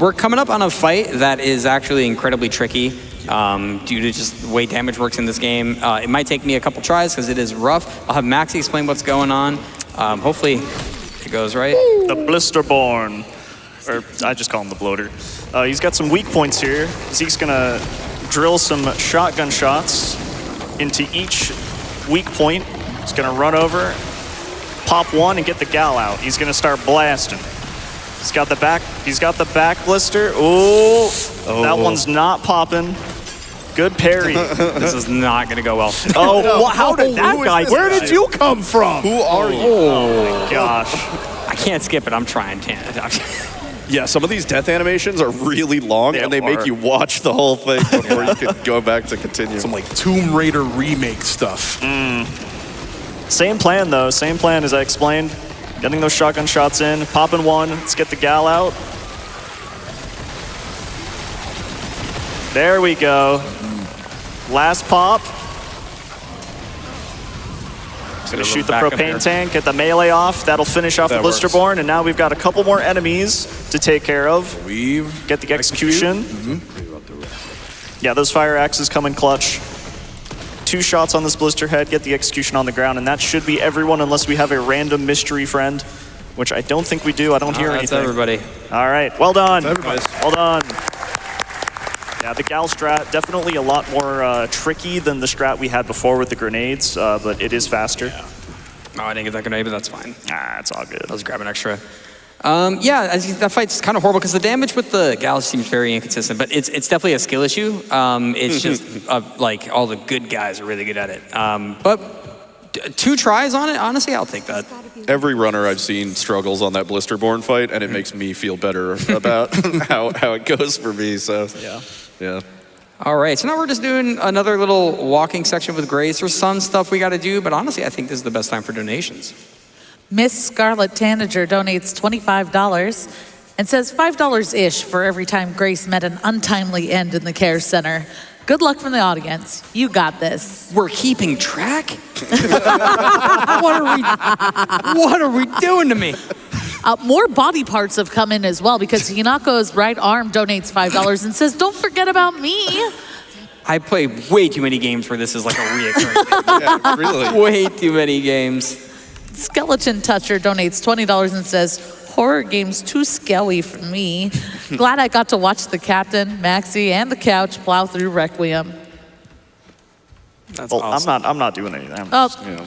we're coming up on a fight that is actually incredibly tricky due to just the way damage works in this game. It might take me a couple tries because it is rough. I'll have Maxie explain what's going on. Hopefully it goes right. The Blisterborn, or I just call him the Bloater. He's got some weak points here. Zeke's gonna drill some shotgun shots into each weak point. He's gonna run over, pop one, and get the gal out. He's gonna start blasting. He's got the back blister. Oh, that one's not popping. Good parry. This is not gonna go well. Oh, how did that guy? Where did you come from? Who are you? Oh my gosh. I can't skip it. I'm trying. Yeah, some of these death animations are really long, and they make you watch the whole thing before you can go back to continue. Some like Tomb Raider remake stuff. Same plan, though. Same plan as I explained. Getting those shotgun shots in, popping one. Let's get the gal out. There we go. Last pop. Gonna shoot the propane tank, get the melee off. That'll finish off the Blisterborn, and now we've got a couple more enemies to take care of. Get the execution. Yeah, those fire axes come in clutch. 2 shots on this blister head, get the execution on the ground, and that should be everyone unless we have a random mystery friend, which I don't think we do. I don't hear anything. That's everybody. All right, well done. That's Well done. Yeah, the gal strat, definitely a lot more tricky than the strat we had before with the grenades, but it is faster. Oh, I didn't get that grenade, but that's fine. It's all good. Let's grab an extra. Yeah, that fight's kind of horrible because the damage with the gal seems very inconsistent, but it's definitely a skill issue. It's just like all the good guys are really good at it. But 2 tries on it, honestly, I'll take that. Every runner I've seen struggles on that Blisterborn fight, and it makes me feel better about how it goes for me. So yeah. All right, so now we're just doing another little walking section with Grace. There's some stuff we got to do, but honestly, I think this is the best time for donations. Miss Scarlett Tanager donates $25 and says $5-ish for every time Grace met an untimely end in the care center. Good luck from the audience. You got this. We're keeping track? What are we doing to me? More body parts have come in as well because Hinako's right arm donates $5 and says, don't forget about me. I play way too many games where this is like a reoccurring thing. Yeah, really. Way too many games. Skeleton Toucher donates $20 and says, horror games too scary for me. Glad I got to watch the captain, Maxie, and the couch plow through Requiem. That's Well, awesome. I'm not doing anything.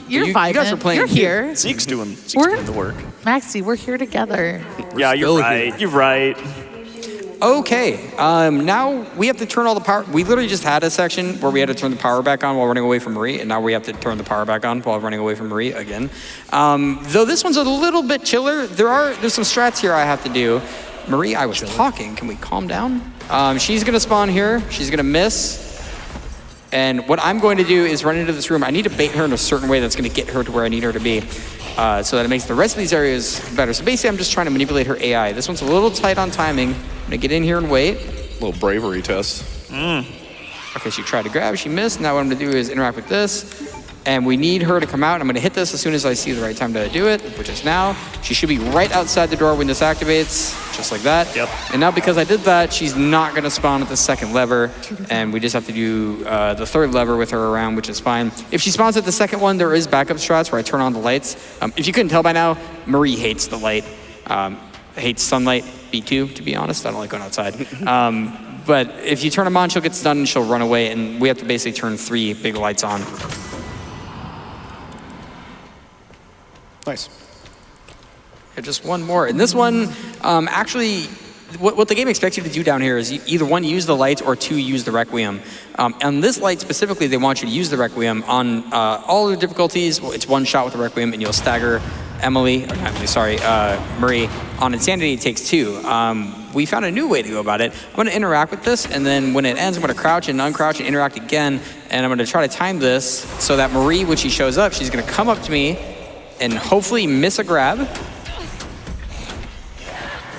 You're You vibing. guys are playing You're too. here. Zeke's doing the work. Maxie, we're here together. Yeah, you're right. You're right. Okay, now we have to turn all the power. We literally just had a section where we had to turn the power back on while running away from Marie, and now we have to turn the power back on while running away from Marie again. Though this one's a little bit chiller, there's some strats here I have to do. Marie, I was talking. Can we calm down? She's gonna spawn here. She's gonna miss. And what I'm going to do is run into this room. I need to bait her in a certain way that's gonna get her to where I need her to be. So that it makes the rest of these areas better. So basically, I'm just trying to manipulate her AI. This one's a little tight on timing. I'm gonna get in here and wait. A little bravery test. Okay, she tried to grab, she missed. Now what I'm gonna do is interact with this. And we need her to come out. I'm gonna hit this as soon as I see the right time to do it, which is now. She should be right outside the door when this activates, just like that. Yep. And now because I did that, she's not gonna spawn at the second lever. And we just have to do the third lever with her around, which is fine. If she spawns at the second one, there is backup strats where I turn on the lights. If you couldn't tell by now, Marie hates the light. Hates sunlight, B2, to be honest. I don't like going outside. But if you turn them on, she'll get stunned and she'll run away. And we have to basically turn 3 big lights on. Nice. Yeah, just one more. And this one, actually, what the game expects you to do down here is either 1, use the lights, or 2, use the Requiem. On this light specifically, they want you to use the Requiem. On all the difficulties, it's 1 shot with the Requiem, and you'll stagger Marie. On Insanity, it takes 2. We found a new way to go about it. I'm gonna interact with this, and then when it ends, I'm gonna crouch and uncrouch and interact again, and I'm gonna try to time this so that Marie, when she shows up, she's gonna come up to me and hopefully miss a grab.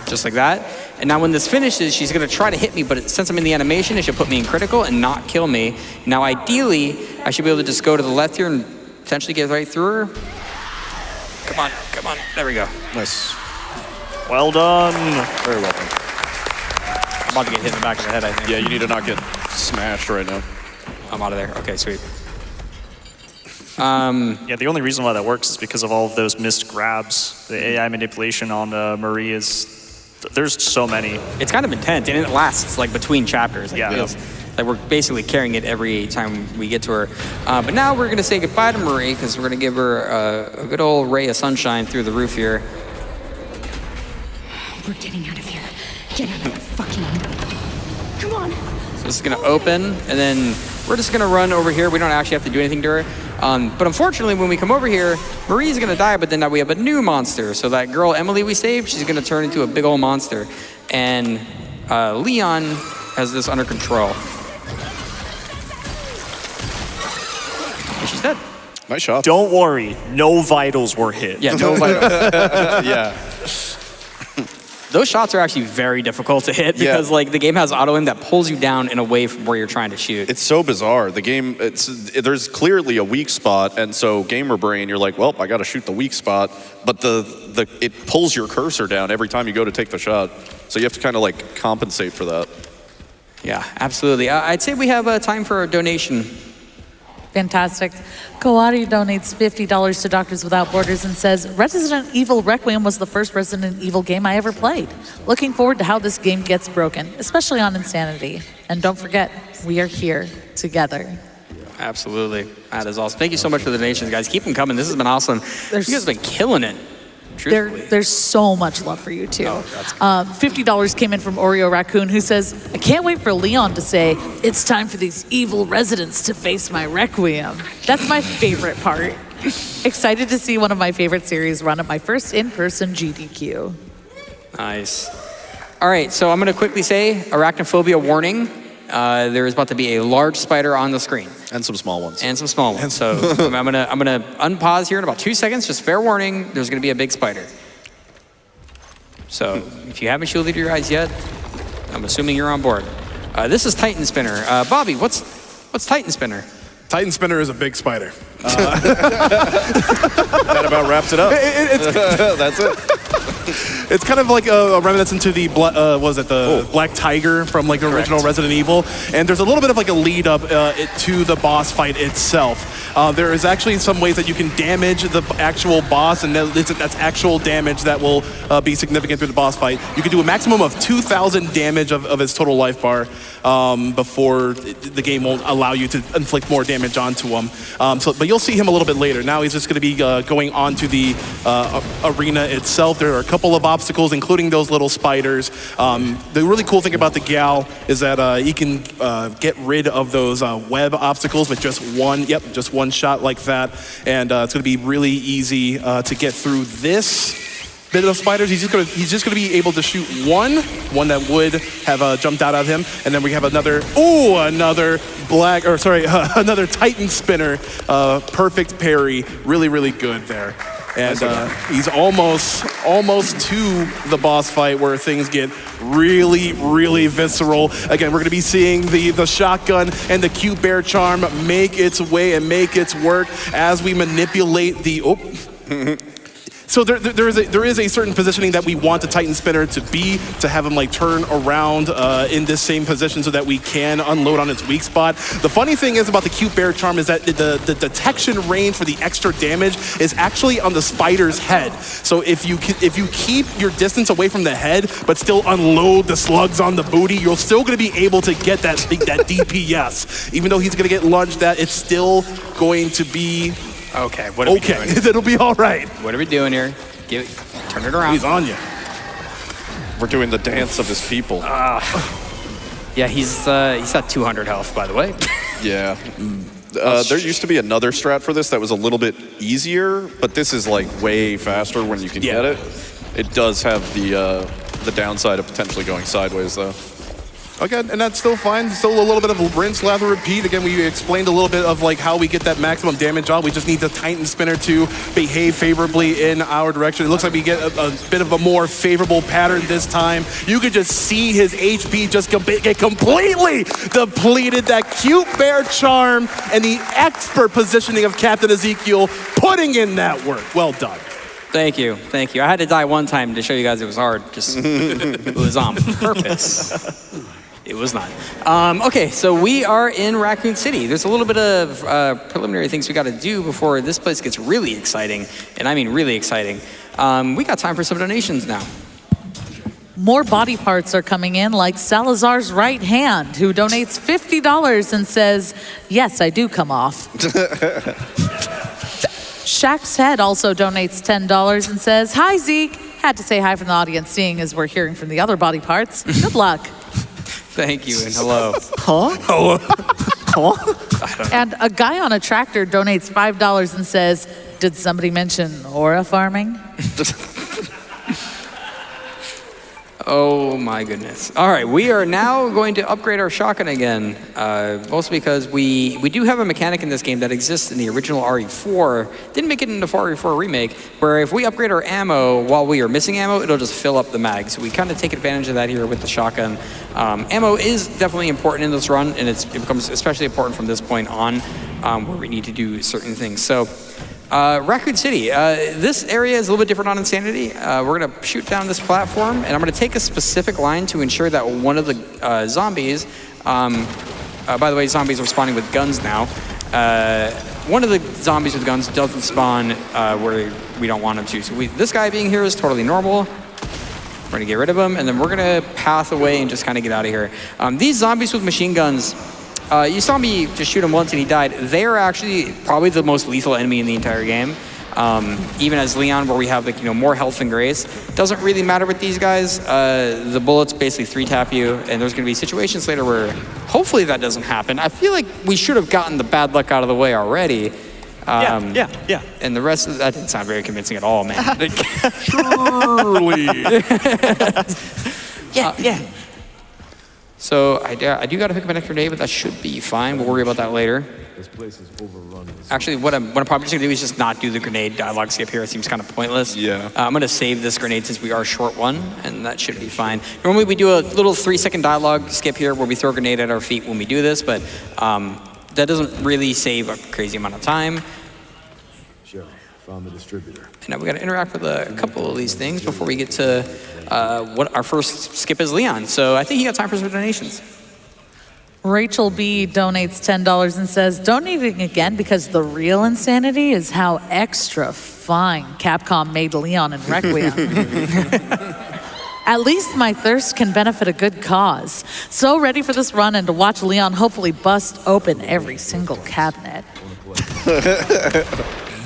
Just like that. And now when this finishes, she's gonna try to hit me, but since I'm in the animation, she'll put me in critical and not kill me. Now ideally, I should be able to just go to the left here and potentially get right through her. Come on, there we go. Nice. Well done. Very well done. I'm about to get hit in the back of the head, I think. Yeah, you need to not get smashed right now. I'm out of there, okay, sweet. Yeah, the only reason why that works is because of all of those missed grabs. The AI manipulation on Marie is, there's so many. It's kind of intense, and it lasts like between chapters. Yeah. It feels like we're basically carrying it every time we get to her. But now we're gonna say goodbye to Marie, because we're gonna give her a good old ray of sunshine through the roof here. We're getting out of here. Get out of the fucking room. Come on. So this is gonna open, and then we're just gonna run over here. We don't actually have to do anything to her. But unfortunately, when we come over here, Marie's gonna die, but then now we have a new monster. So that girl, Emily, we saved, she's gonna turn into a big old monster. And Leon has this under control. And she's dead. Nice shot. Don't worry, no vitals were hit. Yeah, no vital. Yeah. Those shots are actually very difficult to hit because like the game has auto aim that pulls you down and away from where you're trying to shoot. It's so bizarre. The game, there's clearly a weak spot, and so gamer brain, you're like, well, I got to shoot the weak spot, but it pulls your cursor down every time you go to take the shot. So you have to kind of like compensate for that. Yeah, absolutely. I'd say we have time for a donation. Fantastic. Kawadi donates $50 to Doctors Without Borders and says, Resident Evil Requiem was the first Resident Evil game I ever played. Looking forward to how this game gets broken, especially on Insanity. And don't forget, we are here together. Absolutely. That is awesome. Thank you so much for the donations, guys. Keep them coming. This has been awesome. You guys have been killing it. There's so much love for you, too. Oh, that's good. $50 came in from Oreo Raccoon, who says, I can't wait for Leon to say, it's time for these evil residents to face my Requiem. That's my favorite part. Excited to see one of my favorite series run at my first in-person GDQ. Nice. All right, so I'm going to quickly say, arachnophobia warning. There is about to be a large spider on the screen. And some small ones. And some small ones. So I'm gonna unpause here in about 2 seconds. Just fair warning, there's gonna be a big spider. So if you haven't shielded your eyes yet, I'm assuming you're on board. This is Titan Spinner. Bobby, what's Titan Spinner? Titan Spinner is a big spider. That about wraps it up. That's it. It's kind of like a reminiscence to the Black Tiger from like the original Resident Evil, and there's a little bit of like a lead up to the boss fight itself. There is actually some ways that you can damage the actual boss, and that's actual damage that will be significant through the boss fight. You can do a maximum of 2,000 damage of its total life bar before the game won't allow you to inflict more damage onto him. But you'll see him a little bit later. Now he's just going to be going on to the arena itself. There are a couple of obstacles, including those little spiders. The really cool thing about the gal is that he can get rid of those web obstacles with just one shot like that. And it's going to be really easy to get through this bit of spiders. He's just gonna be able to shoot one that would have jumped out at him, and then we have another another Titan Spinner, perfect parry, really good there. And he's almost to the boss fight where things get really visceral. Again, we're gonna be seeing the shotgun and the cute bear charm make its way and make its work as we manipulate the So there is a certain positioning that we want the Titan Spinner to be, to have him like turn around in this same position so that we can unload on its weak spot. The funny thing is about the cute bear charm is that the detection range for the extra damage is actually on the spider's head. So if you keep your distance away from the head but still unload the slugs on the booty, you're still going to be able to get that DPS. Even though he's going to get lunged at, it's still going to be okay. What are we doing? It'll be all right. What are we doing here? Turn it around. He's on you. We're doing the dance of his people. Yeah, he's got 200 health, by the way. Yeah. There used to be another strat for this that was a little bit easier, but this is like way faster when you can get it. It does have the downside of potentially going sideways though. Again, and that's still fine. Still a little bit of a rinse, lather, repeat. Again, we explained a little bit of like how we get that maximum damage on. We just need the Titan Spinner to behave favorably in our direction. It looks like we get a bit of a more favorable pattern this time. You could just see his HP just get completely depleted. That cute bear charm and the expert positioning of CaptainEzekiel putting in that work. Well done. Thank you. I had to die one time to show you guys it was hard. Just it was on purpose. It was not. Okay, so we are in Raccoon City. There's a little bit of preliminary things we got to do before this place gets really exciting, and I mean really exciting. We got time for some donations now. More body parts are coming in, like Salazar's right hand, who donates $50 and says, yes, I do come off. Shaq's Head also donates $10 and says, hi, Zeke. Had to say hi from the audience, seeing as we're hearing from the other body parts. Good luck. Thank you and hello. Huh? And a guy on a tractor donates $5 and says, "Did somebody mention aura farming?" Oh my goodness. All right, we are now going to upgrade our shotgun again, mostly because we do have a mechanic in this game that exists in the original RE4, didn't make it into RE4 Remake, where if we upgrade our ammo while we are missing ammo, it'll just fill up the mag. So we kind of take advantage of that here with the shotgun. Ammo is definitely important in this run, and it becomes especially important from this point on, where we need to do certain things. So. Raccoon City. This area is a little bit different on Insanity. We're going to shoot down this platform, and I'm going to take a specific line to ensure that one of the zombies, by the way, zombies are spawning with guns now. One of the zombies with guns doesn't spawn where we don't want him to. So this guy being here is totally normal. We're going to get rid of him, and then we're going to path away and just kind of get out of here. These zombies with machine guns, you saw me just shoot him once and he died. They're actually probably the most lethal enemy in the entire game. Even as Leon, where we have more health than Grace. Doesn't really matter with these guys. The bullets basically 3-tap you, and there's going to be situations later where hopefully that doesn't happen. I feel like we should have gotten the bad luck out of the way already. Yeah. And the rest of that didn't sound very convincing at all, man. Surely. Yeah. So I do got to pick up an extra grenade, but that should be fine. We'll worry about that later. This place is overrun. Actually, what I'm probably just gonna do is just not do the grenade dialogue skip here. It seems kind of pointless. Yeah. I'm gonna save this grenade since we are short one, and that should be fine. Normally we do a little 3-second dialogue skip here where we throw a grenade at our feet when we do this, but that doesn't really save a crazy amount of time. Sure, found the distributor. And now we gotta interact with a couple of these things before we get to what our first skip is, Leon. So I think you got time for some donations. Rachel B donates $10 and says, "Donating again because the real insanity is how extra fine Capcom made Leon in Requiem. At least my thirst can benefit a good cause. So ready for this run and to watch Leon hopefully bust open every single cabinet."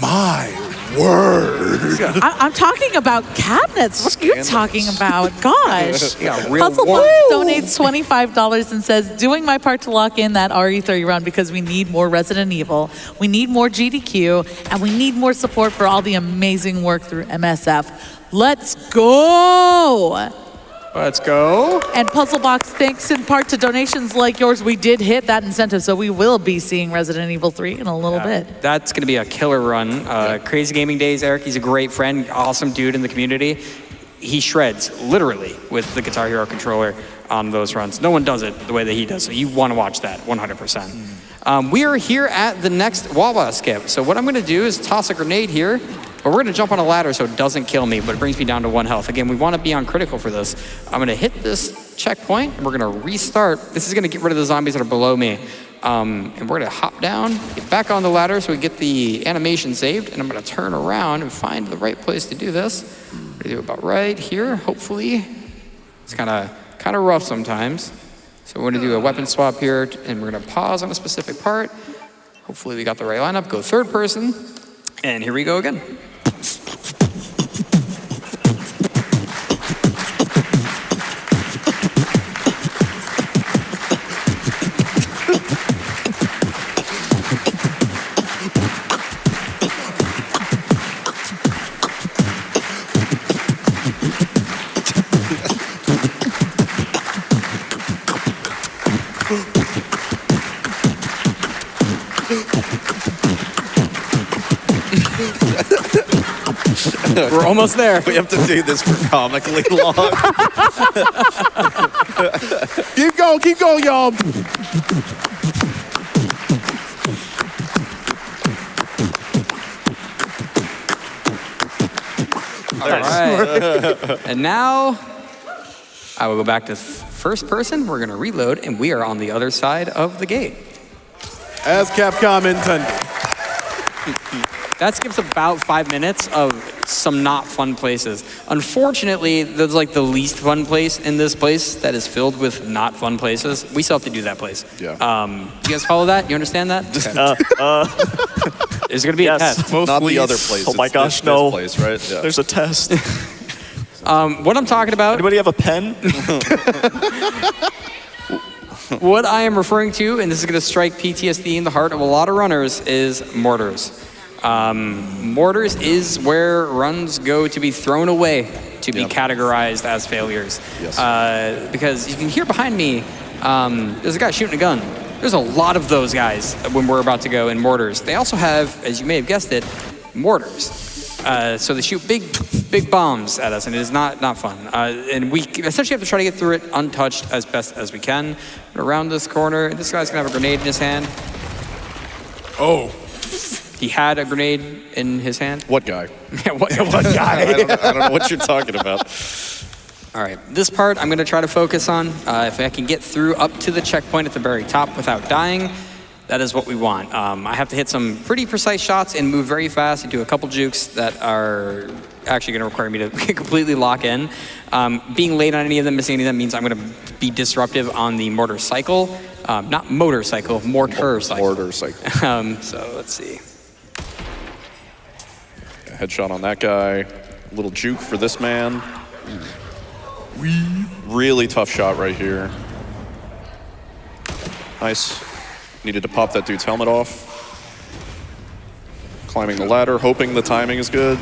My word. I'm talking about cabinets. What are you talking about? Gosh. Yeah, real Puzzle war. Box donates $25 and says, "Doing my part to lock in that RE3 run because we need more Resident Evil, we need more GDQ, and we need more support for all the amazing work through MSF. Let's go!" Let's go. And Puzzlebox, thanks in part to donations like yours, we did hit that incentive, so we will be seeing Resident Evil 3 in a little bit. That's going to be a killer run. Crazy Gaming Days, Eric, he's a great friend, awesome dude in the community. He shreds, literally, with the Guitar Hero controller on those runs. No one does it the way that he does, so you want to watch that 100%. We are here at the next Wawa skip. So what I'm going to do is toss a grenade here, but we're going to jump on a ladder so it doesn't kill me, but it brings me down to 1 health. Again, we want to be on critical for this. I'm going to hit this checkpoint, and we're going to restart. This is going to get rid of the zombies that are below me. And we're going to hop down, get back on the ladder so we get the animation saved, and I'm going to turn around and find the right place to do this. I'm going to do it about right here, hopefully. It's kind of rough sometimes. So we're going to do a weapon swap here, and we're going to pause on a specific part. Hopefully we got the right lineup. Go third person, and here we go again. We're almost there. We have to do this for comically long. Keep going, y'all. All right. And now I will go back to first person. We're going to reload, and we are on the other side of the gate. As Capcom intended. That skips about 5 minutes of some not fun places. Unfortunately, there's like the least fun place in this place that is filled with not fun places. We still have to do that place. Yeah. You guys follow that? You understand that? Okay. There's going to be a test. Not the other place. Oh my It's gosh, this no. place, right? Yeah. There's a test. What I'm talking about. Anybody have a pen? What I am referring to, and this is going to strike PTSD in the heart of a lot of runners, is mortars. Mortars is where runs go to be thrown away, to be categorized as failures. Yes. Because you can hear behind me, there's a guy shooting a gun. There's a lot of those guys when we're about to go in mortars. They also have, as you may have guessed it, mortars. So they shoot big bombs at us, and it is not fun. And we essentially have to try to get through it untouched as best as we can. Around this corner, this guy's gonna have a grenade in his hand. Oh. He had a grenade in his hand. What guy? Yeah, what guy? I don't know what you're talking about. All right, this part I'm gonna try to focus on. If I can get through up to the checkpoint at the very top without dying, that is what we want. I have to hit some pretty precise shots and move very fast and do a couple jukes that are actually gonna require me to completely lock in. Being late on any of them, missing any of them means I'm gonna be disruptive on the mortar cycle. Not motorcycle, mortar cycle. Mortar cycle. So let's see. Headshot on that guy. Little juke for this man. Really tough shot right here. Nice. Needed to pop that dude's helmet off. Climbing the ladder, hoping the timing is good.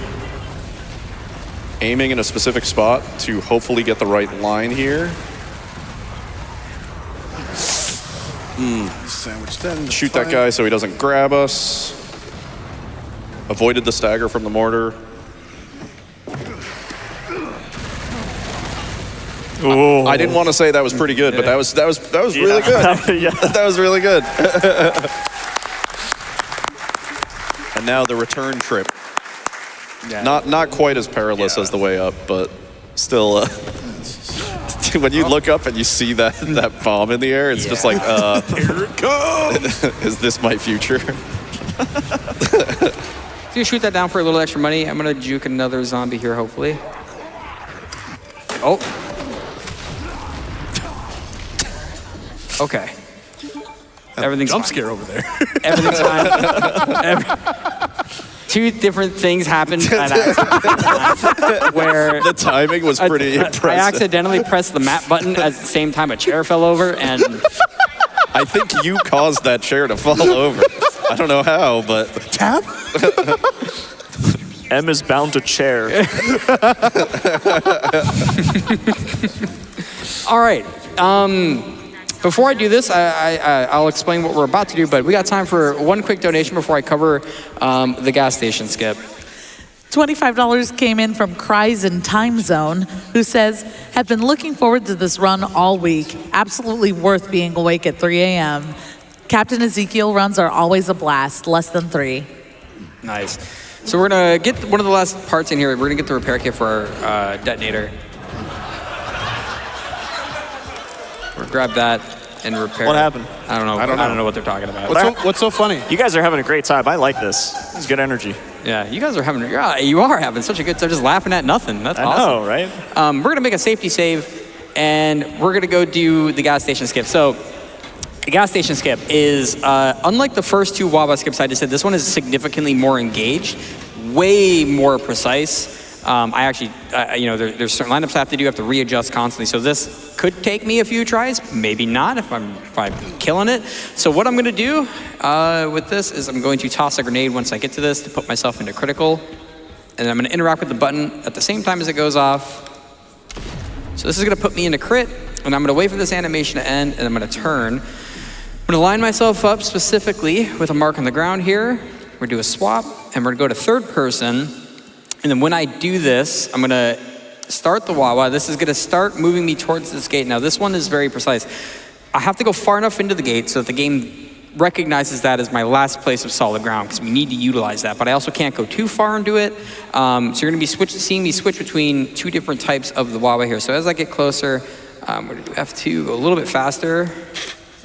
Aiming in a specific spot to hopefully get the right line here. Sandwich then. Shoot that guy so he doesn't grab us. Avoided the stagger from the mortar. Ooh. I didn't want to say that was pretty good, but that was really good. Yeah. That was really good. And now the return trip. Yeah. Not quite as perilous as the way up, but still. When you look up and you see that bomb in the air, it's just like, Here it comes. is this my future? If you shoot that down for a little extra money, I'm gonna juke another zombie here, hopefully. Oh. Okay. Everything's Jump fine. scare over there. Everything's fine. Two different things happened at accident where The timing was pretty impressive. I accidentally pressed the map button at the same time a chair fell over, and I think you caused that chair to fall over. I don't know how, but Tap? M is bound to chair. all right. Before I do this, I'll explain what we're about to do, but we got time for one quick donation before I cover the gas station skip. $25 came in from Cries in Time Zone, who says, have been looking forward to this run all week. Absolutely worth being awake at 3 a.m. CaptainEzekiel runs are always a blast, less than 3. Nice. So we're gonna get one of the last parts in here. We're gonna get the repair kit for our detonator. We'll grab that and repair. What happened? I don't know. I don't know what they're talking about. What's so funny? You guys are having a great time. I like this. It's good energy. Yeah, you guys are having. You are having such a good time, just laughing at nothing. That's awesome. I know, right? We're gonna make a safety save, and we're gonna go do the gas station skip. So, the gas station skip is unlike the first two Wawa skips I just did. This one is significantly more engaged, way more precise. I actually, there's certain lineups I have to do. I have to readjust constantly. So this could take me a few tries, maybe not if I'm killing it. So what I'm gonna do with this is I'm going to toss a grenade once I get to this to put myself into critical, and I'm gonna interact with the button at the same time as it goes off. So this is gonna put me into crit, and I'm gonna wait for this animation to end, and I'm gonna turn. I'm gonna line myself up specifically with a mark on the ground here. We're gonna do a swap, and we're gonna go to third person. And then when I do this, I'm gonna start the Wawa. This is gonna start moving me towards this gate. Now this one is very precise. I have to go far enough into the gate so that the game recognizes that as my last place of solid ground, because we need to utilize that. But I also can't go too far into it. So you're gonna be seeing me switch between two different types of the Wawa here. So as I get closer, we're gonna do F2, go a little bit faster,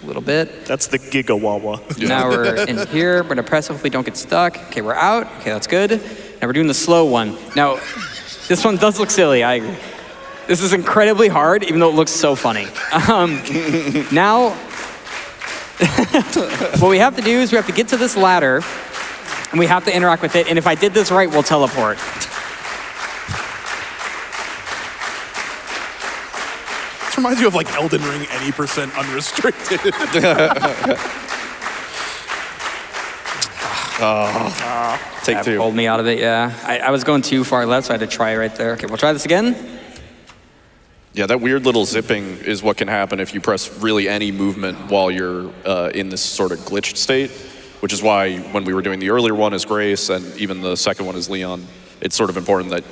a little bit. That's the Giga Wawa. Now we're in here. We're gonna press, hopefully don't get stuck. Okay, we're out. Okay, that's good. Now we're doing the slow one. Now, this one does look silly, I agree. This is incredibly hard, even though it looks so funny. Now, what we have to do is we have to get to this ladder, and we have to interact with it, and if I did this right, we'll teleport. Reminds you of like Elden Ring, any percent unrestricted. Take two. Pulled me out of it, yeah. I was going too far left, so I had to try right there. Okay, we'll try this again. Yeah, that weird little zipping is what can happen if you press really any movement while you're in this sort of glitched state, which is why when we were doing the earlier one as Grace and even the second one as Leon, it's sort of important that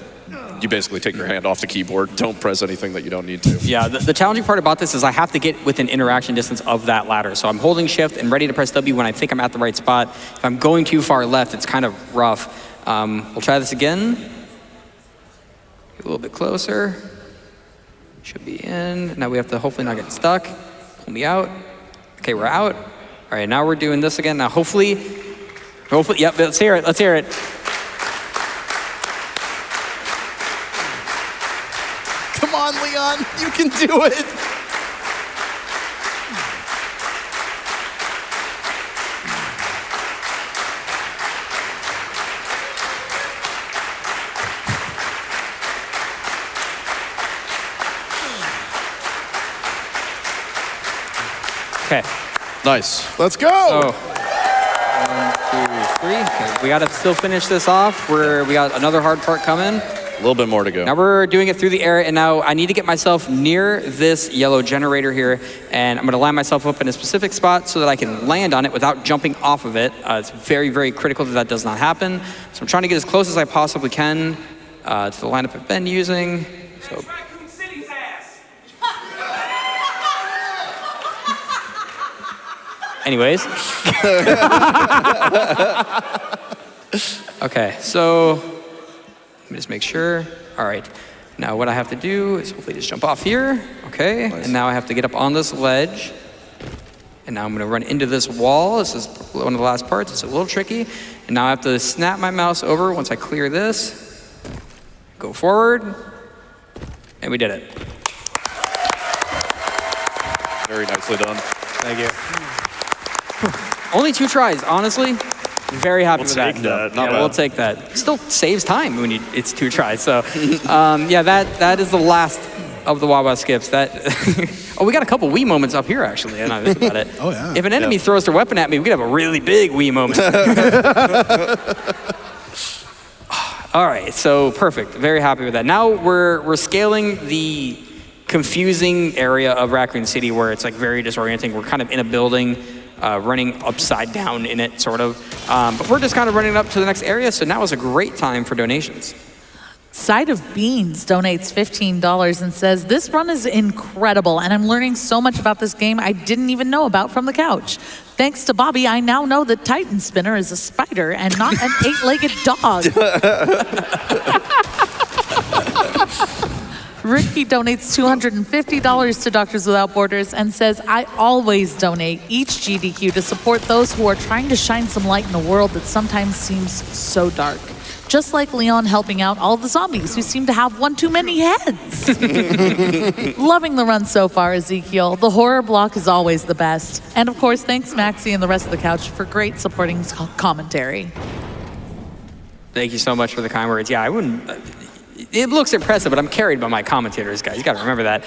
you basically take your hand off the keyboard. Don't press anything that you don't need to. Yeah, the challenging part about this is I have to get within interaction distance of that ladder. So I'm holding shift and ready to press W when I think I'm at the right spot. If I'm going too far left, it's kind of rough. We'll try this again. A little bit closer. Should be in. Now we have to hopefully not get stuck. Pull me out. Okay, we're out. All right, now we're doing this again. Now hopefully, yep, let's hear it, let's hear it. Come on, Leon, you can do it. Okay. Nice. Let's go. Oh. 1, 2, 3. Okay, we gotta still finish this off. We got another hard part coming. A little bit more to go. Now we're doing it through the air, and now I need to get myself near this yellow generator here, and I'm gonna line myself up in a specific spot so that I can land on it without jumping off of it. It's very, very critical that that does not happen. So I'm trying to get as close as I possibly can to the lineup I've been using. So. Anyways. Okay, so let me just make sure. All right, now what I have to do is hopefully just jump off here. Okay, Nice. And now I have to get up on this ledge. And now I'm gonna run into this wall. This is one of the last parts. It's a little tricky. And now I have to snap my mouse over once I clear this. Go forward, and we did it. Very nicely done. Thank you. Only 2 tries, honestly. Very happy with that. take that. Not Yeah, bad. we'll take that. Still saves time when it's 2 tries. So, yeah, that is the last of the Wawa skips. That. Oh, we got a couple Wii moments up here actually. And I think about it. Oh, yeah. If an enemy throws their weapon at me, we could have a really big Wii moment. All right, so perfect. Very happy with that. Now we're scaling the confusing area of Raccoon City where it's like very disorienting. We're kind of in a building. Running upside down in it, sort of. But we're just kind of running up to the next area, so now is a great time for donations. Side of Beans donates $15 and says, "This run is incredible, and I'm learning so much about this game I didn't even know about from the couch. Thanks to Bobby, I now know that Titan Spinner is a spider and not an 8-legged dog." Ricky donates $250 to Doctors Without Borders and says, "I always donate each GDQ to support those who are trying to shine some light in a world that sometimes seems so dark. Just like Leon helping out all the zombies who seem to have one too many heads." Loving the run so far, Ezekiel. The horror block is always the best. And of course, thanks Maxie and the rest of the couch for great supporting commentary. Thank you so much for the kind words. Yeah, I wouldn't. It looks impressive, but I'm carried by my commentators, guys. You got to remember that.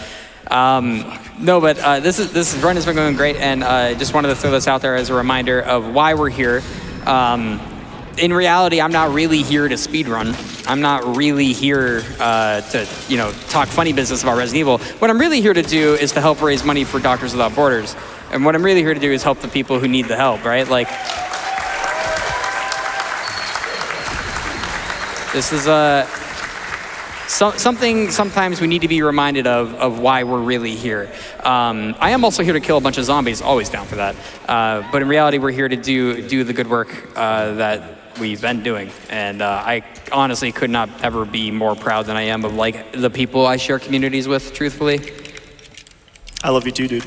No, but this run has been going great, and I just wanted to throw this out there as a reminder of why we're here. In reality, I'm not really here to speedrun. I'm not really here to talk funny business about Resident Evil. What I'm really here to do is to help raise money for Doctors Without Borders, and what I'm really here to do is help the people who need the help, right? Like, this is something sometimes we need to be reminded of why we're really here. I am also here to kill a bunch of zombies, always down for that. But in reality, we're here to do the good work that we've been doing. And I honestly could not ever be more proud than I am of like the people I share communities with, truthfully. I love you too, dude.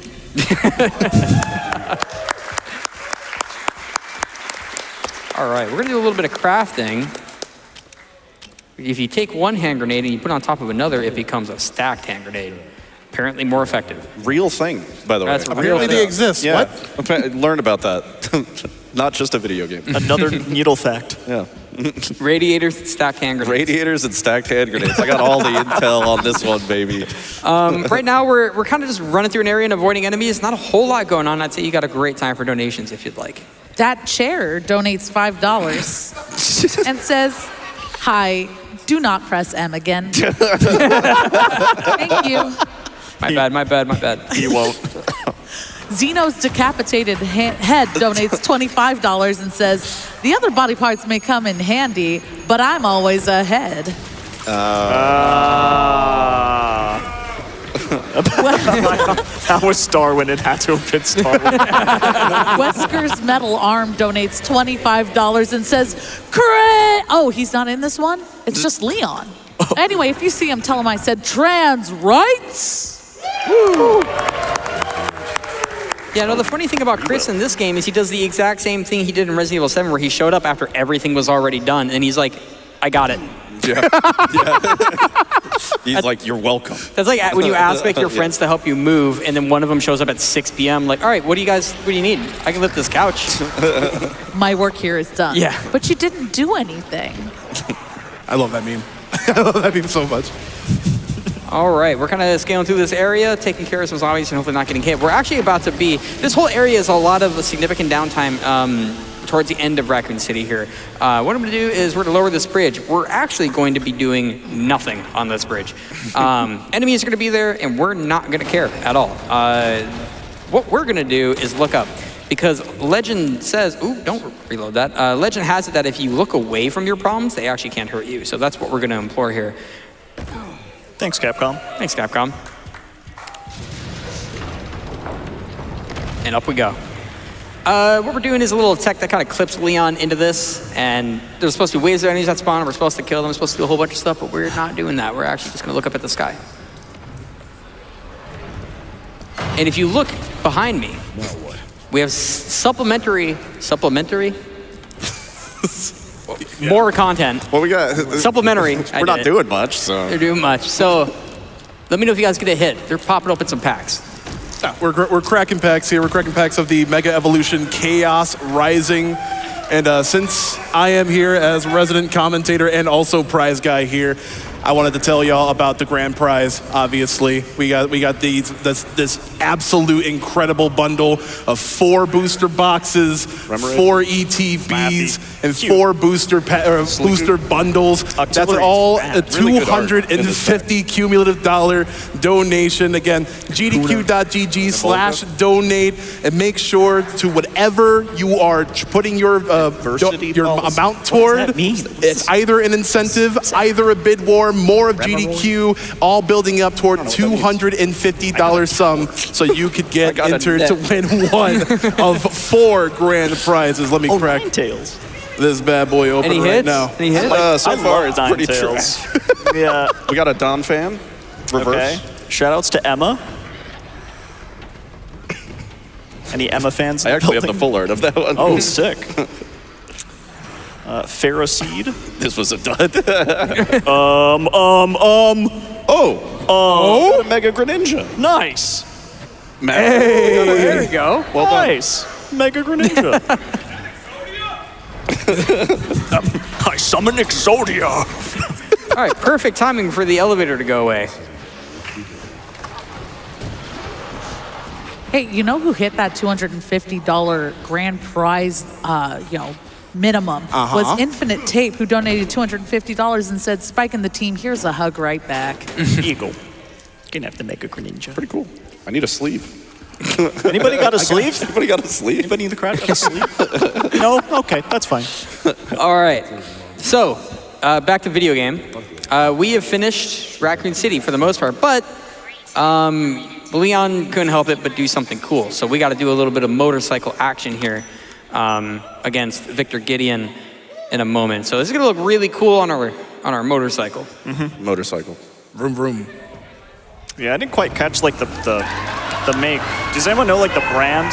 All right, we're gonna do a little bit of crafting. If you take one hand grenade and you put it on top of another, it becomes a stacked hand grenade. Apparently more effective. Real thing, by the way. That's real. Apparently they exist. Yeah. What? Learn about that. Not just a video game. Another needle fact. Yeah. Radiators, stacked hand grenades. Radiators and stacked hand grenades. I got all the intel on this one, baby. Right now, we're kind of just running through an area and avoiding enemies. Not a whole lot going on. I'd say you got a great time for donations if you'd like. That chair donates $5 and says, "Hi, do not press M again." Thank you. My bad. He won't. Zeno's decapitated head donates $25 and says, "The other body parts may come in handy, but I'm always ahead." That was Star when it had to have been Star. Wesker's metal arm donates $25 and says, "Crit!" Oh, he's not in this one? It's just Leon. Anyway, if you see him, tell him I said trans rights. Woo. Yeah, no, the funny thing about Chris in this game is he does the exact same thing he did in Resident Evil 7 where he showed up after everything was already done and he's like, I got it. Yeah. He's like, you're welcome. That's like when you ask like your friends to help you move and then one of them shows up at 6 p.m. like, all right, what do you need? I can lift this couch. My work here is done. Yeah. But you didn't do anything. I love that meme. I love that meme so much. All right, we're kind of scaling through this area, taking care of some zombies and hopefully not getting hit. We're actually about to be, this whole area is a lot of significant downtime towards the end of Raccoon City here. What I'm gonna do is we're gonna lower this bridge. We're actually going to be doing nothing on this bridge. Enemies are gonna be there and we're not gonna care at all. What we're gonna do is look up because legend says, ooh, don't reload that. Legend has it that if you look away from your problems, they actually can't hurt you. So that's what we're gonna implore here. Thanks, Capcom. Thanks, Capcom. And up we go. What we're doing is a little tech that kind of clips Leon into this, and there's supposed to be waves of enemies that spawn, and we're supposed to kill them, we're supposed to do a whole bunch of stuff, but we're not doing that. We're actually just gonna look up at the sky. And if you look behind me, we have supplementary? More content. What we got? Supplementary. We're not doing much, so. They're doing much. So let me know if you guys get a hit. They're popping open some packs. We're cracking packs here. We're cracking packs of the Mega Evolution Chaos Rising. And since I am here as resident commentator and also prize guy here, I wanted to tell y'all about the grand prize. Obviously, we got this absolute incredible bundle of 4 booster boxes, 4 ETBs, and 4 booster bundles. That's all a $250 cumulative donation. Again, gdq.gg/donate, and make sure to whatever you are putting your amount toward. It's either an incentive, either a bid war. More of GDQ, all building up toward $250 sum, so you could get entered to win one of 4 grand prizes. Let me crack this bad boy open right now. Any hits? So far, it's pretty true. Yeah. We got a Don fan. Reverse. Okay. Shoutouts to Emma. Any Emma fans? I actually have the full art of that one. Oh, sick. Ferroseed. This was a dud. Oh. Mega Greninja. Nice. Hey, there you go. Well nice. Mega Greninja. I summon Exodia. All right, perfect timing for the elevator to go away. Hey, you know who hit that $250 grand prize, minimum? Was Infinite Tape, who donated $250 and said, "Spike and the team, here's a hug right back." Eagle. You're gonna have to make a Greninja. Pretty cool. I need a sleeve. Anybody got a sleeve? Anybody got a sleeve? Anybody in the crowd got a sleeve? No? Okay, that's fine. All right. So, back to video game. We have finished Raccoon City for the most part, but Leon couldn't help it but do something cool. So we got to do a little bit of motorcycle action here against Victor Gideon in a moment. So this is gonna look really cool on our motorcycle. Mm-hmm. Motorcycle. Vroom vroom. Yeah, I didn't quite catch like the make. Does anyone know like the brand?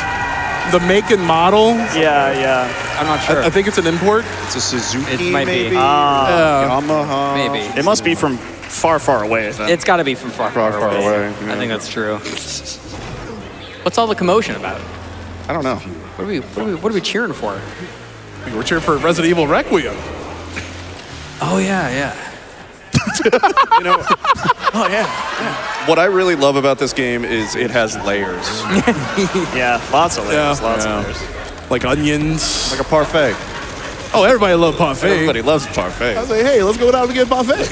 The make and model? Yeah. I'm not sure. I think it's an import. It's a Suzuki. It might be. Yamaha. Maybe. It must be from far, far away. It's got to be from far away. Yeah. I think that's true. What's all the commotion about? I don't know. What are we cheering for? We're cheering for Resident Evil Requiem. Oh, yeah. You know, what I really love about this game is it has layers. Yeah, lots of layers, lots Yeah. of layers. Like onions. Like a parfait. Oh, everybody loves parfait. Everybody loves parfait. I say, hey, let's go down and get parfait.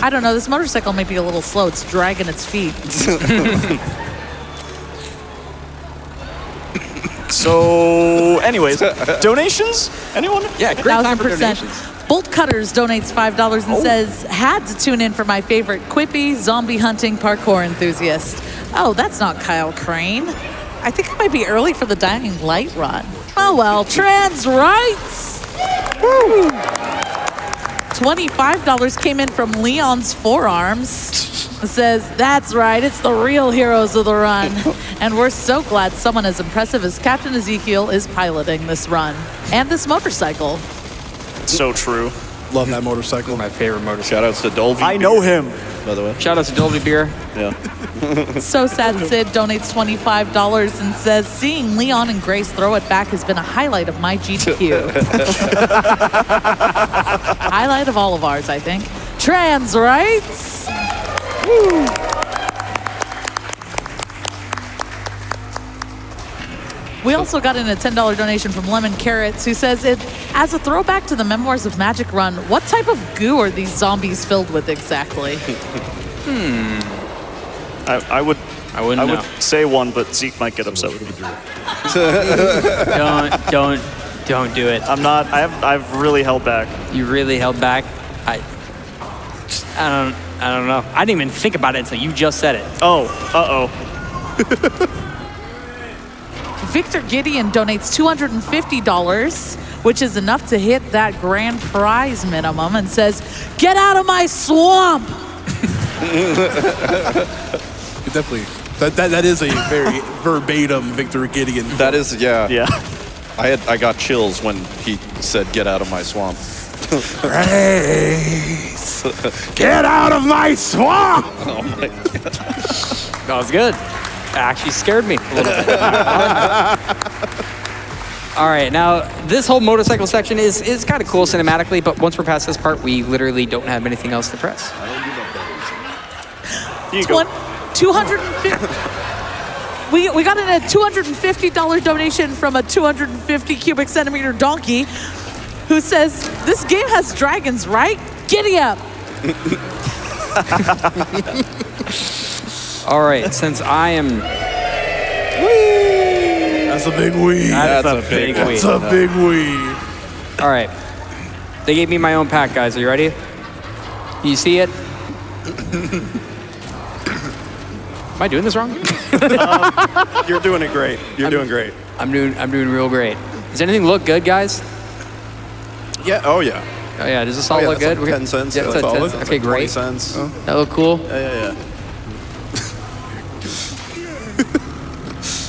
I don't know. This motorcycle may be a little slow. It's dragging its feet. So, anyways, donations? Anyone? Yeah, great time for 1,000%. donations. Bolt Cutters donates $5 and says, had to tune in for my favorite quippy zombie hunting parkour enthusiast. Oh, that's not Kyle Crane. I think it might be early for the Dying Light run. Oh well, trans rights. Woo! $25 came in from Leon's Forearms. It says, that's right, it's the real heroes of the run. And we're so glad someone as impressive as Captain Ezekiel is piloting this run. And this motorcycle. So true. Love that motorcycle. My favorite motorcycle. Shout outs to Dolby. I know him. by the way. Shout out to Dolby Beer. Yeah. So Sad Sid donates $25 and says, seeing Leon and Grace throw it back has been a highlight of my GTQ. Highlight of all of ours, I think. Trans rights. Woo. We also got in a $10 donation from Lemon Carrots, who says, as a throwback to the Memoirs of Magic run, what type of goo are these zombies filled with exactly? I would know. say one, but Zeke might get upset with me. Don't do it. I'm not. I've really held back. You really held back. I don't know. I didn't even think about it until you just said it. Oh, uh-oh. Victor Gideon donates $250, which is enough to hit that grand prize minimum, and says, "Get out of my swamp!" Definitely. That is a very verbatim Victor Gideon. That is, yeah. Yeah. I got chills when he said, "Get out of my swamp." Grace, get out of my swamp! Oh my God. That was good. It actually scared me a little bit. All right, now this whole motorcycle section is kind of cool cinematically, but once we're past this part, we literally don't have anything else to press. Here you go. 250. We got in a $250 donation from a 250 cubic centimeter donkey, who says, "This game has dragons, right? Giddy up!" All right, since I am... That's a big weed. That's a big weed. That's a big weed. All right. They gave me my own pack, guys. Are you ready? You see it? Am I doing this wrong? You're doing it great. You're doing great. I'm doing real great. Does anything look good, guys? Yeah. Oh yeah. Oh yeah, does this all look that's good? like 10 cents. Yeah, That's it's all. 10 It's cents. like Okay, 20 great. cents. That look cool? Yeah.